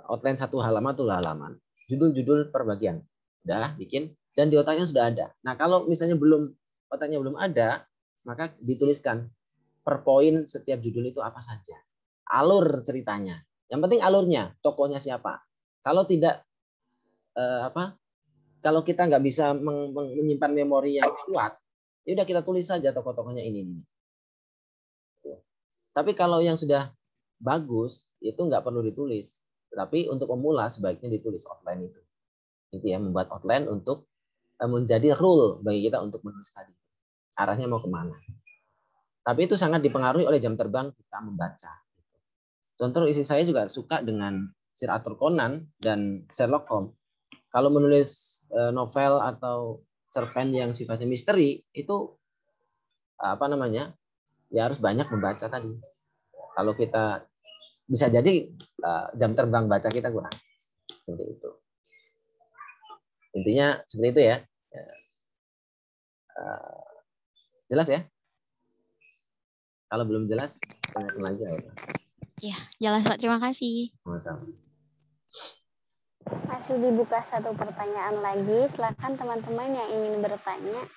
outline 1 halaman atau 2 halaman. Judul-judul per bagian. Udah bikin dan di otaknya sudah ada. Nah, kalau misalnya otaknya belum ada, maka dituliskan per poin setiap judul itu apa saja. Alur ceritanya. Yang penting alurnya, tokohnya siapa. Kalau tidak kalau kita nggak bisa menyimpan memori yang kuat, ya udah kita tulis saja tokoh-tokohnya ini. Tapi kalau yang sudah bagus itu nggak perlu ditulis. Tapi untuk pemula sebaiknya ditulis outline itu. Itu ya, membuat outline untuk menjadi rule bagi kita untuk menulis tadi. Arahnya mau kemana. Tapi itu sangat dipengaruhi oleh jam terbang kita membaca. Contoh istri saya juga suka dengan Sir Arthur Conan dan Sherlock Holmes. Kalau menulis novel atau cerpen yang sifatnya misteri itu ya harus banyak membaca tadi. Kalau kita bisa jadi jam terbang baca kita kurang. Seperti itu. Intinya seperti itu ya. Jelas ya? Kalau belum jelas, tanyakan lagi ya. Ya, jelas Pak. Terima kasih. Sama-sama. Masih dibuka 1 pertanyaan lagi. Silakan teman-teman yang ingin bertanya.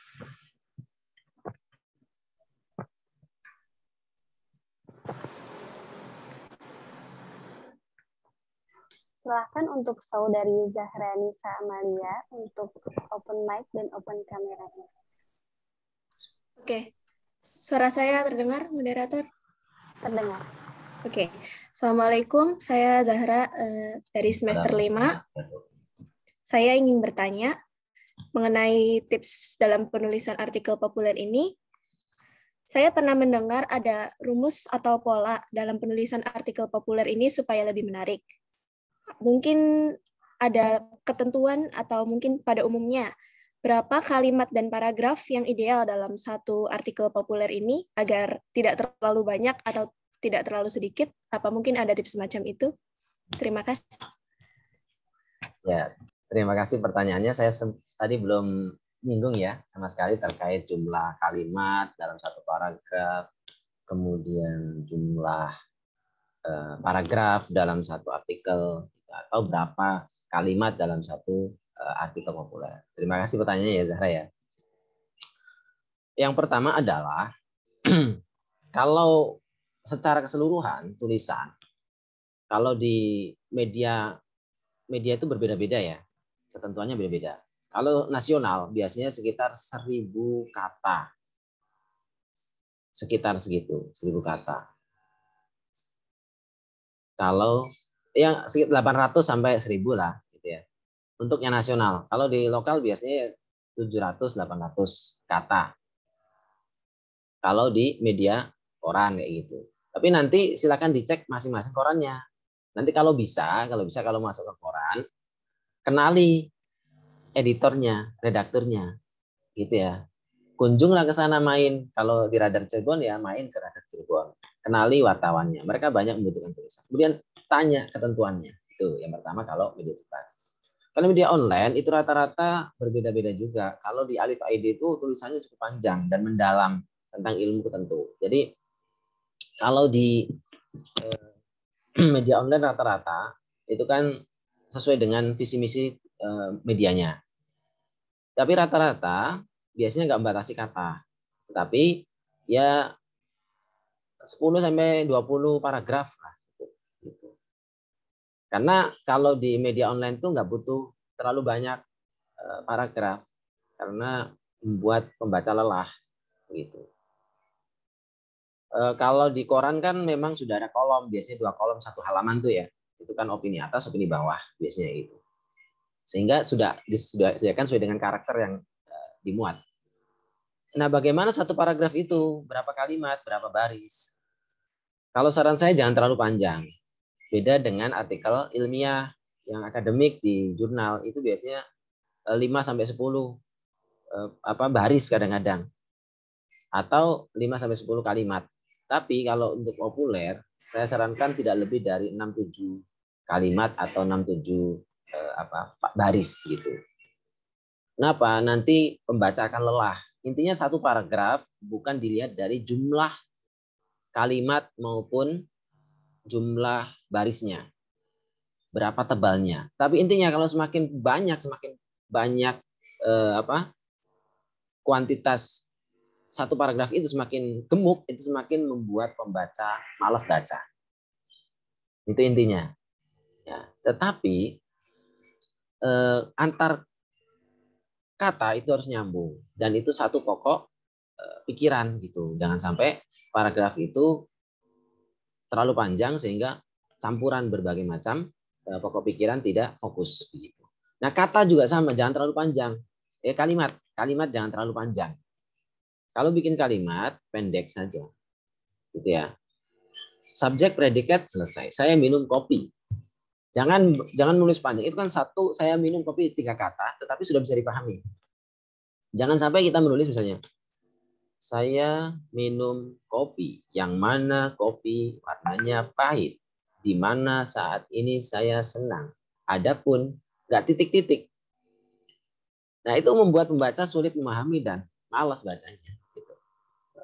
Silahkan untuk saudari Zahra Nisa Amalia untuk open mic dan open kameranya. Oke, suara saya terdengar, moderator? Terdengar. Oke, Assalamualaikum, saya Zahra dari semester 5. Saya ingin bertanya mengenai tips dalam penulisan artikel populer ini. Saya pernah mendengar ada rumus atau pola dalam penulisan artikel populer ini supaya lebih menarik. Mungkin ada ketentuan atau mungkin pada umumnya berapa kalimat dan paragraf yang ideal dalam satu artikel populer ini agar tidak terlalu banyak atau tidak terlalu sedikit? Apa mungkin ada tips semacam itu? Terima kasih. Ya, terima kasih pertanyaannya. Saya tadi belum nyinggung ya sama sekali terkait jumlah kalimat dalam satu paragraf, kemudian jumlah paragraf dalam satu artikel, atau berapa kalimat dalam satu artikel populer. Terima kasih pertanyaannya ya Zahra ya. Yang pertama adalah kalau secara keseluruhan tulisan, kalau di media itu berbeda-beda ya, ketentuannya beda-beda. Kalau nasional biasanya sekitar 1000 kata, sekitar segitu, 1000 kata. Kalau yang 800 sampai 1000 lah, gitu ya. Untuk yang nasional, kalau di lokal biasanya 700-800 kata. Kalau di media koran kayak gitu. Tapi nanti silakan dicek masing-masing korannya. Nanti kalau masuk ke koran, kenali editornya, redakturnya, gitu ya. Kunjunglah ke sana main. Kalau di Radar Cirebon ya main ke Radar Cirebon. Kenali wartawannya. Mereka banyak membutuhkan tulisan. Kemudian tanya ketentuannya. Itu yang pertama kalau media cetak. Kalau media online itu rata-rata berbeda-beda juga. Kalau di Alif ID itu tulisannya cukup panjang dan mendalam tentang ilmu tertentu. Jadi kalau di media online rata-rata itu kan sesuai dengan visi misi medianya. Tapi rata-rata biasanya nggak membatasi kata. Tetapi ya 10 sampai 20 paragraf lah. Gitu. Karena kalau di media online itu nggak butuh terlalu banyak paragraf karena membuat pembaca lelah gitu. Kalau di koran kan memang sudah ada kolom, biasanya 2 kolom 1 halaman tuh ya. Itu kan opini atas, opini bawah biasanya itu. Sehingga sudah disediakan sesuai dengan karakter yang dimuat. Nah, bagaimana satu paragraf itu? Berapa kalimat, berapa baris? Kalau saran saya jangan terlalu panjang. Beda dengan artikel ilmiah yang akademik di jurnal, itu biasanya 5 sampai 10 baris kadang-kadang. Atau 5 sampai 10 kalimat. Tapi kalau untuk populer, saya sarankan tidak lebih dari 6-7 kalimat atau 6-7 baris gitu. Kenapa? Nanti pembaca akan lelah. Intinya satu paragraf bukan dilihat dari jumlah kalimat maupun jumlah barisnya. Berapa tebalnya. Tapi intinya kalau semakin banyak kuantitas satu paragraf itu semakin gemuk, itu semakin membuat pembaca malas baca. Itu intinya. Ya, tetapi antar kata itu harus nyambung dan itu satu pokok pikiran gitu. Jangan sampai paragraf itu terlalu panjang sehingga campuran berbagai macam pokok pikiran tidak fokus begitu. Nah, kata juga sama, jangan terlalu panjang. Kalimat jangan terlalu panjang. Kalau bikin kalimat pendek saja. Gitu ya. Subjek, predikat, selesai. Saya minum kopi. Jangan nulis panjang. Itu kan satu, saya minum kopi 3 kata, tetapi sudah bisa dipahami. Jangan sampai kita menulis misalnya, saya minum kopi, yang mana kopi warnanya pahit, di mana saat ini saya senang. Adapun nggak titik-titik. Nah, itu membuat pembaca sulit memahami dan malas bacanya.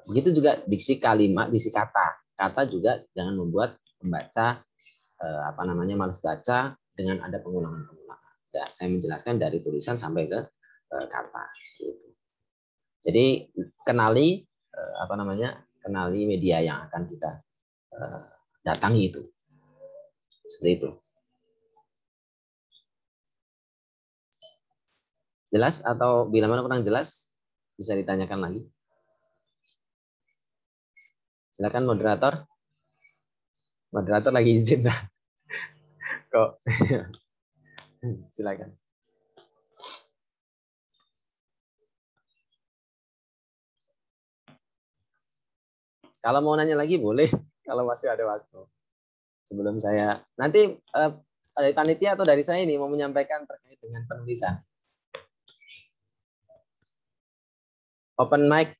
Begitu juga diksi kalimat, diksi kata. Kata juga jangan membuat pembaca malas baca dengan ada pengulangan-pengulangan. Ya, saya menjelaskan dari tulisan sampai ke kata seperti itu. Jadi kenali kenali media yang akan kita datangi itu. Seperti itu. Jelas atau bila mana kurang jelas bisa ditanyakan lagi. Silakan moderator. Moderator lagi izin lah. Kok? Silakan. Kalau mau nanya lagi boleh, kalau masih ada waktu. Sebelum saya nanti dari panitia atau dari saya ini mau menyampaikan terkait dengan penulisan. Open mic.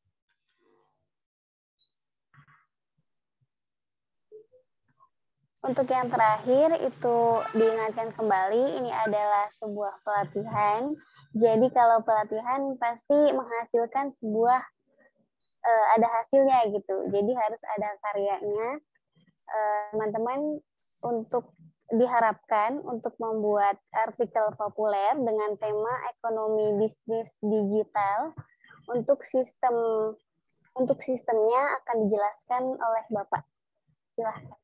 Untuk yang terakhir itu diingatkan kembali, ini adalah sebuah pelatihan. Jadi kalau pelatihan pasti menghasilkan sebuah ada hasilnya gitu. Jadi harus ada karyanya. Teman-teman untuk diharapkan untuk membuat artikel populer dengan tema ekonomi bisnis digital untuk sistemnya akan dijelaskan oleh Bapak. Silahkan.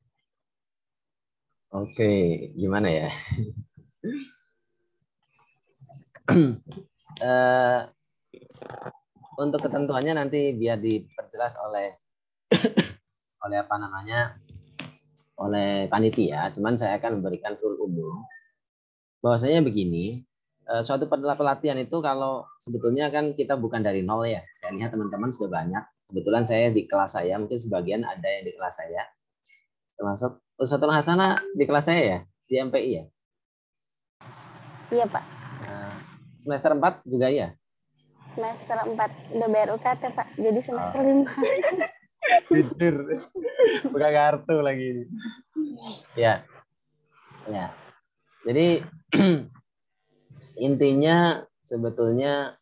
Oke, gimana ya? Untuk ketentuannya nanti biar diperjelas oleh oleh panitia. Cuman saya akan memberikan rule umum. Bahwasanya begini, suatu pelatihan itu kalau sebetulnya kan kita bukan dari nol ya. Saya lihat teman-teman sudah banyak. Kebetulan saya di kelas saya, mungkin sebagian ada yang di kelas saya. Termasuk Ustadzul Hasanah di kelas saya ya, di MPI ya? Iya, Pak. Semester 4 juga ya? Semester 4 udah bayar UKT, Pak. Jadi semester 5. Jujur. Buka kartu lagi. Ya. Ya. Jadi intinya sebetulnya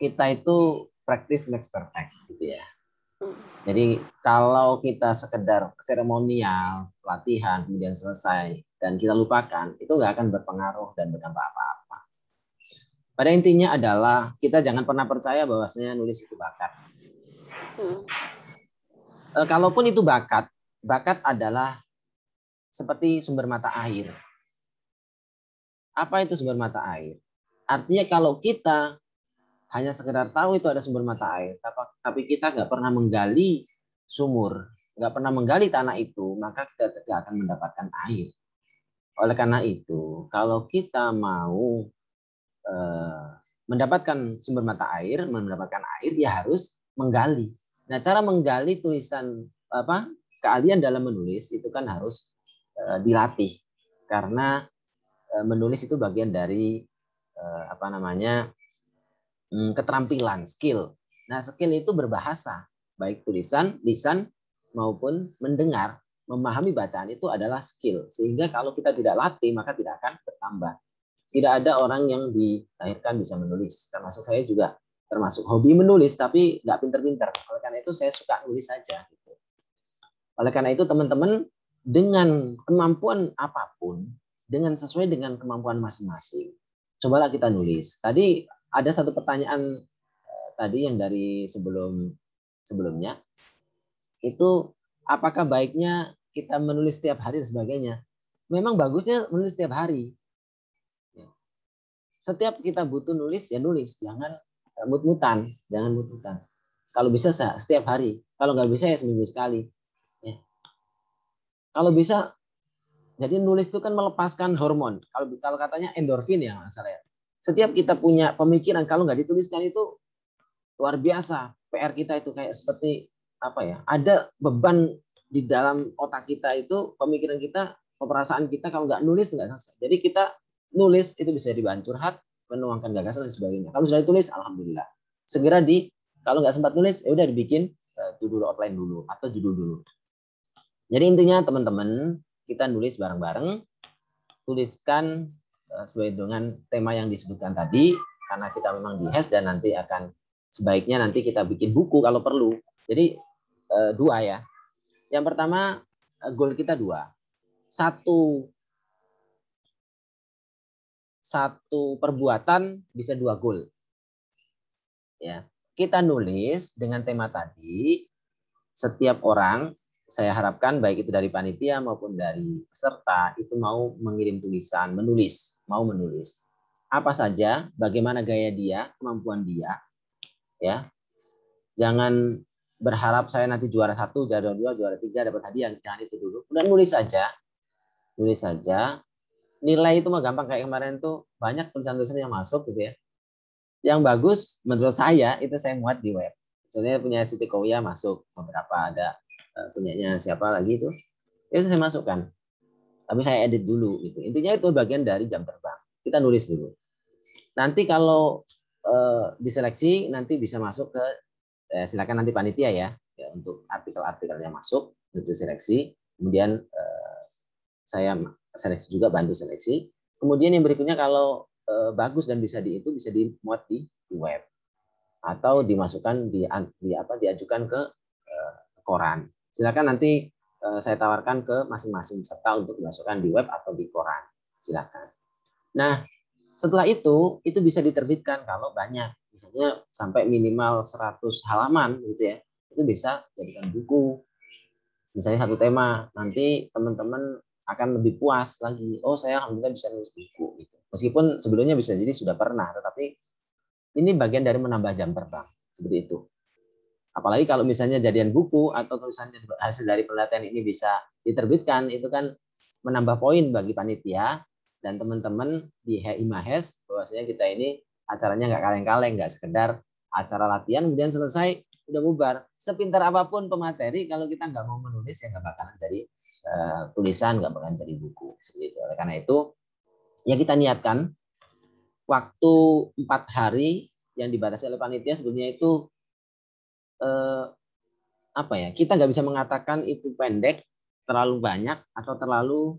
kita itu practice makes perfect gitu ya. Jadi kalau kita sekedar seremonial, pelatihan, kemudian selesai, dan kita lupakan, itu nggak akan berpengaruh dan berdampak apa-apa. Pada intinya adalah kita jangan pernah percaya bahwasanya nulis itu bakat. Kalaupun itu bakat adalah seperti sumber mata air. Apa itu sumber mata air? Artinya kalau kita hanya sekedar tahu itu ada sumber mata air, tapi kita nggak pernah menggali sumur, nggak pernah menggali tanah itu, maka kita tidak akan mendapatkan air. Oleh karena itu, kalau kita mau mendapatkan sumber mata air, mendapatkan air, dia harus menggali. Nah, cara menggali tulisan keahlian dalam menulis itu kan harus dilatih, karena menulis itu bagian dari keterampilan, skill. Nah, skill itu berbahasa, baik tulisan, lisan maupun mendengar. Memahami bacaan itu adalah skill, sehingga kalau kita tidak latih maka tidak akan bertambah. Tidak ada orang yang dilahirkan bisa menulis, termasuk saya juga termasuk hobi menulis tapi nggak pinter-pinter. Oleh karena itu saya suka nulis saja. Oleh karena itu teman-teman dengan kemampuan apapun, dengan sesuai dengan kemampuan masing-masing, cobalah kita nulis. Tadi ada satu pertanyaan tadi yang dari sebelumnya itu, apakah baiknya kita menulis setiap hari dan sebagainya? Memang bagusnya menulis setiap hari. Setiap kita butuh nulis, ya nulis. Jangan mut-mutan. Kalau bisa setiap hari. Kalau nggak bisa ya seminggu sekali. Ya. Kalau bisa, jadi nulis itu kan melepaskan hormon. Kalau katanya endorfin ya masalah ya. Setiap kita punya pemikiran, kalau nggak dituliskan itu luar biasa. PR kita itu kayak seperti ada beban di dalam otak kita itu, pemikiran kita, perasaan kita, kalau nggak nulis nggak selesai. Jadi kita nulis itu bisa jadi bahan curhat, menuangkan gagasan dan sebagainya. Kalau sudah ditulis, alhamdulillah. Segera kalau nggak sempat nulis, ya udah dibikin dulu outline dulu atau judul dulu. Jadi intinya teman-teman, kita nulis bareng-bareng, tuliskan sesuai dengan tema yang disebutkan tadi, karena kita memang di-HES dan nanti sebaiknya nanti kita bikin buku kalau perlu. Jadi 2 ya. Yang pertama, goal kita 2. Satu perbuatan bisa 2 goal. Ya, kita nulis dengan tema tadi. Setiap orang, saya harapkan baik itu dari panitia maupun dari peserta itu mau mengirim tulisan, mau menulis. Apa saja, bagaimana gaya dia, kemampuan dia, ya. Jangan berharap saya nanti juara 1, juara 2, juara 3 dapat hadiah, jangan itu dulu. Udah nulis saja. Nilai itu mah gampang, kayak kemarin tuh banyak tulisan-tulisan yang masuk gitu ya. Yang bagus menurut saya itu saya muat di web. Sebenarnya punya Siti Kouya masuk, beberapa ada punyanya siapa lagi itu. Itu saya masukkan. Tapi saya edit dulu gitu. Intinya itu bagian dari jam terbang. Kita nulis dulu. Nanti kalau diseleksi nanti bisa masuk ke silakan nanti panitia ya untuk artikel-artikel yang masuk untuk seleksi. Kemudian saya seleksi juga, bantu seleksi. Kemudian yang berikutnya kalau bagus dan bisa dimuat di web atau dimasukkan diajukan ke koran. Silakan nanti saya tawarkan ke masing-masing peserta untuk dimasukkan di web atau di koran. Silakan. Nah, setelah itu bisa diterbitkan kalau banyak. Misalnya sampai minimal 100 halaman gitu ya. Itu bisa jadikan buku. Misalnya satu tema, nanti teman-teman akan lebih puas lagi. Oh, saya alhamdulillah bisa nulis buku gitu. Meskipun sebelumnya bisa jadi sudah pernah, tetapi ini bagian dari menambah jam terbang. Seperti itu. Apalagi kalau misalnya jadian buku atau tulisannya hasil dari penelitian ini bisa diterbitkan, itu kan menambah poin bagi panitia dan teman-teman di HIMAHES, bahwasanya kita ini acaranya nggak kaleng-kaleng, nggak sekedar acara latihan kemudian selesai udah bubar. Sepintar apapun pemateri, kalau kita nggak mau menulis ya nggak bakalan jadi tulisan, nggak bakalan jadi buku. Seperti itu. Oleh karena itu ya kita niatkan waktu 4 hari yang dibatasi oleh panitia sebetulnya itu kita nggak bisa mengatakan itu pendek, terlalu banyak atau terlalu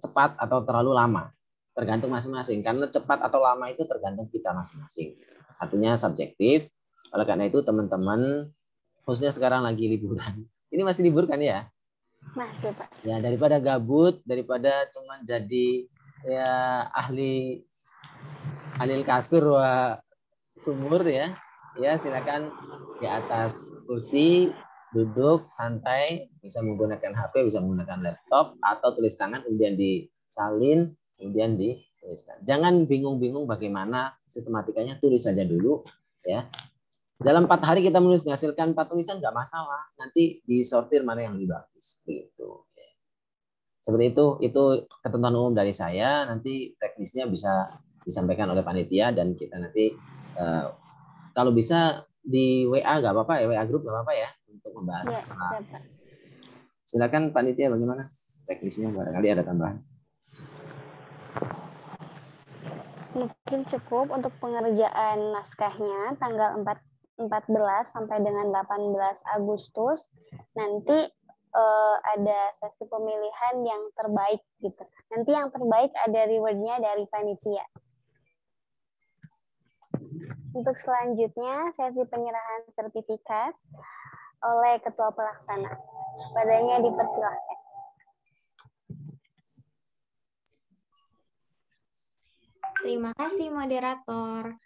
cepat atau terlalu lama, tergantung masing-masing. Karena cepat atau lama itu tergantung kita masing-masing. Artinya subjektif. Oleh karena itu teman-teman, khususnya sekarang lagi liburan. Ini masih libur kan ya? Masih, Pak. Ya, daripada gabut, daripada cuma jadi ya ahli kasur wa sumur ya. Ya, silakan di atas kursi duduk santai, bisa menggunakan HP, bisa menggunakan laptop atau tulis tangan kemudian disalin, kemudian dituliskan. Jangan bingung-bingung bagaimana sistematikanya, tulis saja dulu ya. Dalam 4 hari kita menghasilkan 4 tulisan nggak masalah. Nanti disortir mana yang lebih bagus gitu. Seperti itu ketentuan umum dari saya. Nanti teknisnya bisa disampaikan oleh panitia dan kita nanti kalau bisa di WA nggak apa-apa ya, WA grup nggak apa-apa ya untuk membahas Ya, masalah. siap, Pak. Silakan panitia bagaimana teknisnya, barangkali ada tambahan. Mungkin cukup untuk pengerjaan naskahnya tanggal 14 sampai dengan 18 Agustus. Nanti ada sesi pemilihan yang terbaik gitu. Nanti yang terbaik ada rewardnya dari panitia. Untuk selanjutnya sesi penyerahan sertifikat oleh ketua pelaksana. Padanya dipersilahkan. Terima kasih moderator.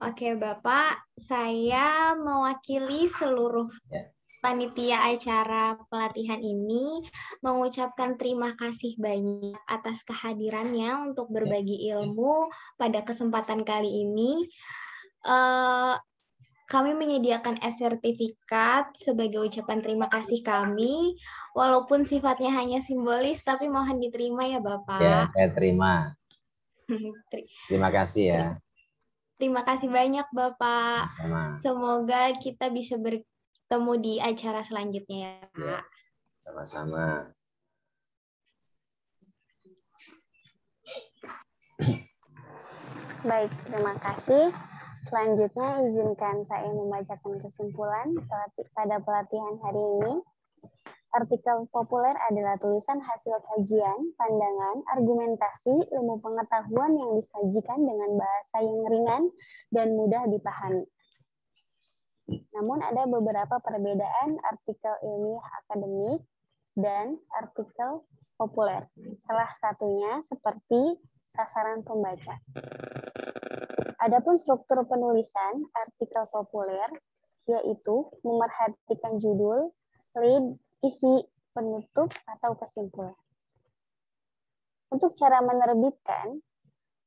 Oke Bapak, saya mewakili seluruh panitia acara pelatihan ini mengucapkan terima kasih banyak atas kehadirannya untuk berbagi ilmu pada kesempatan kali ini. Kami menyediakan e-sertifikat sebagai ucapan terima kasih kami, walaupun sifatnya hanya simbolis, tapi mohon diterima ya Bapak. Ya, saya terima. Terima kasih ya. Terima kasih banyak Bapak. Sama. Semoga kita bisa bertemu di acara selanjutnya ya Pak. Ya, sama-sama. Baik, terima kasih. Selanjutnya izinkan saya membacakan kesimpulan pada pelatihan hari ini. Artikel populer adalah tulisan hasil kajian, pandangan, argumentasi, ilmu pengetahuan yang disajikan dengan bahasa yang ringan dan mudah dipahami. Namun ada beberapa perbedaan artikel ilmiah akademik dan artikel populer. Salah satunya seperti sasaran pembaca. Adapun struktur penulisan artikel populer yaitu memerhatikan judul, lead, isi, penutup, atau kesimpulan. Untuk cara menerbitkan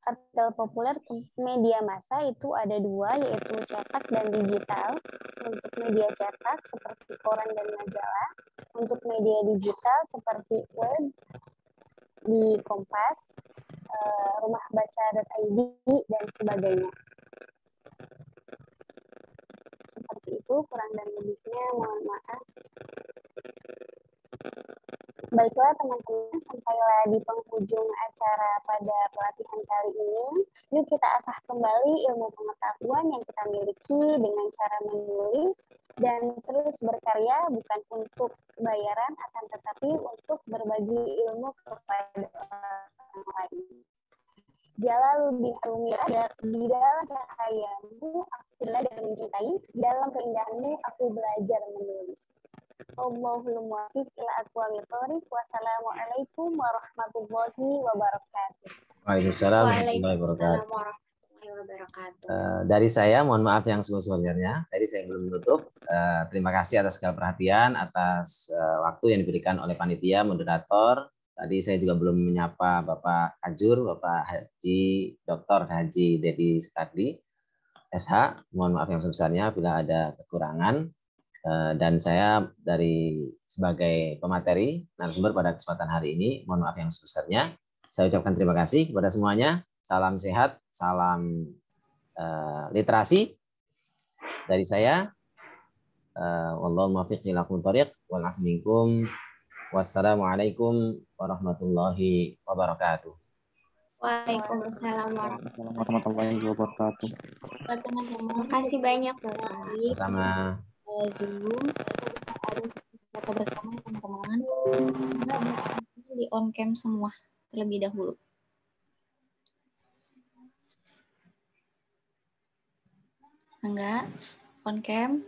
artikel populer ke media massa itu ada dua, yaitu cetak dan digital. Untuk media cetak seperti koran dan majalah, untuk media digital seperti web di Kompas, rumahbaca.id, dan sebagainya. Seperti itu, kurang dan lebihnya mohon maaf. Baiklah teman-teman, sampailah di penghujung acara pada pelatihan kali ini. Yuk kita asah kembali ilmu pengetahuan yang kita miliki dengan cara menulis dan terus berkarya bukan untuk bayaran, akan tetapi untuk berbagi ilmu kepada orang lain. Jalaluddin Arumiyah, di dalam cahayamu aku belajar mencintai, dalam keindahanmu aku belajar menulis. Allahul muwaffiq ila aqwamit thoriq. Wassalamualaikum warahmatullahi wabarakatuh. Waalaikumsalam warahmatullahi wabarakatuh. Dari saya mohon maaf yang sebesar-besarnya. Tadi saya belum menutup. Terima kasih atas segala perhatian, atas waktu yang diberikan oleh panitia, moderator. Tadi saya juga belum menyapa Bapak Kajur, Bapak Haji Dr. Haji Dedi Sukardi, SH. Mohon maaf yang sebesarnya bila ada kekurangan. Dan saya dari sebagai pemateri narasumber pada kesempatan hari ini, mohon maaf yang sebesarnya. Saya ucapkan terima kasih kepada semuanya. Salam sehat, salam literasi dari saya. Wallahu muwaffiq ila aqwamit thoriq wal afu minkum. Wassalamualaikum warahmatullahi wabarakatuh. Waalaikumsalam warahmatullahi wabarakatuh. Terima kasih banyak Bapak. Sama. Zoom ada foto bersama teman-teman. Di on cam semua terlebih dahulu. Enggak on cam.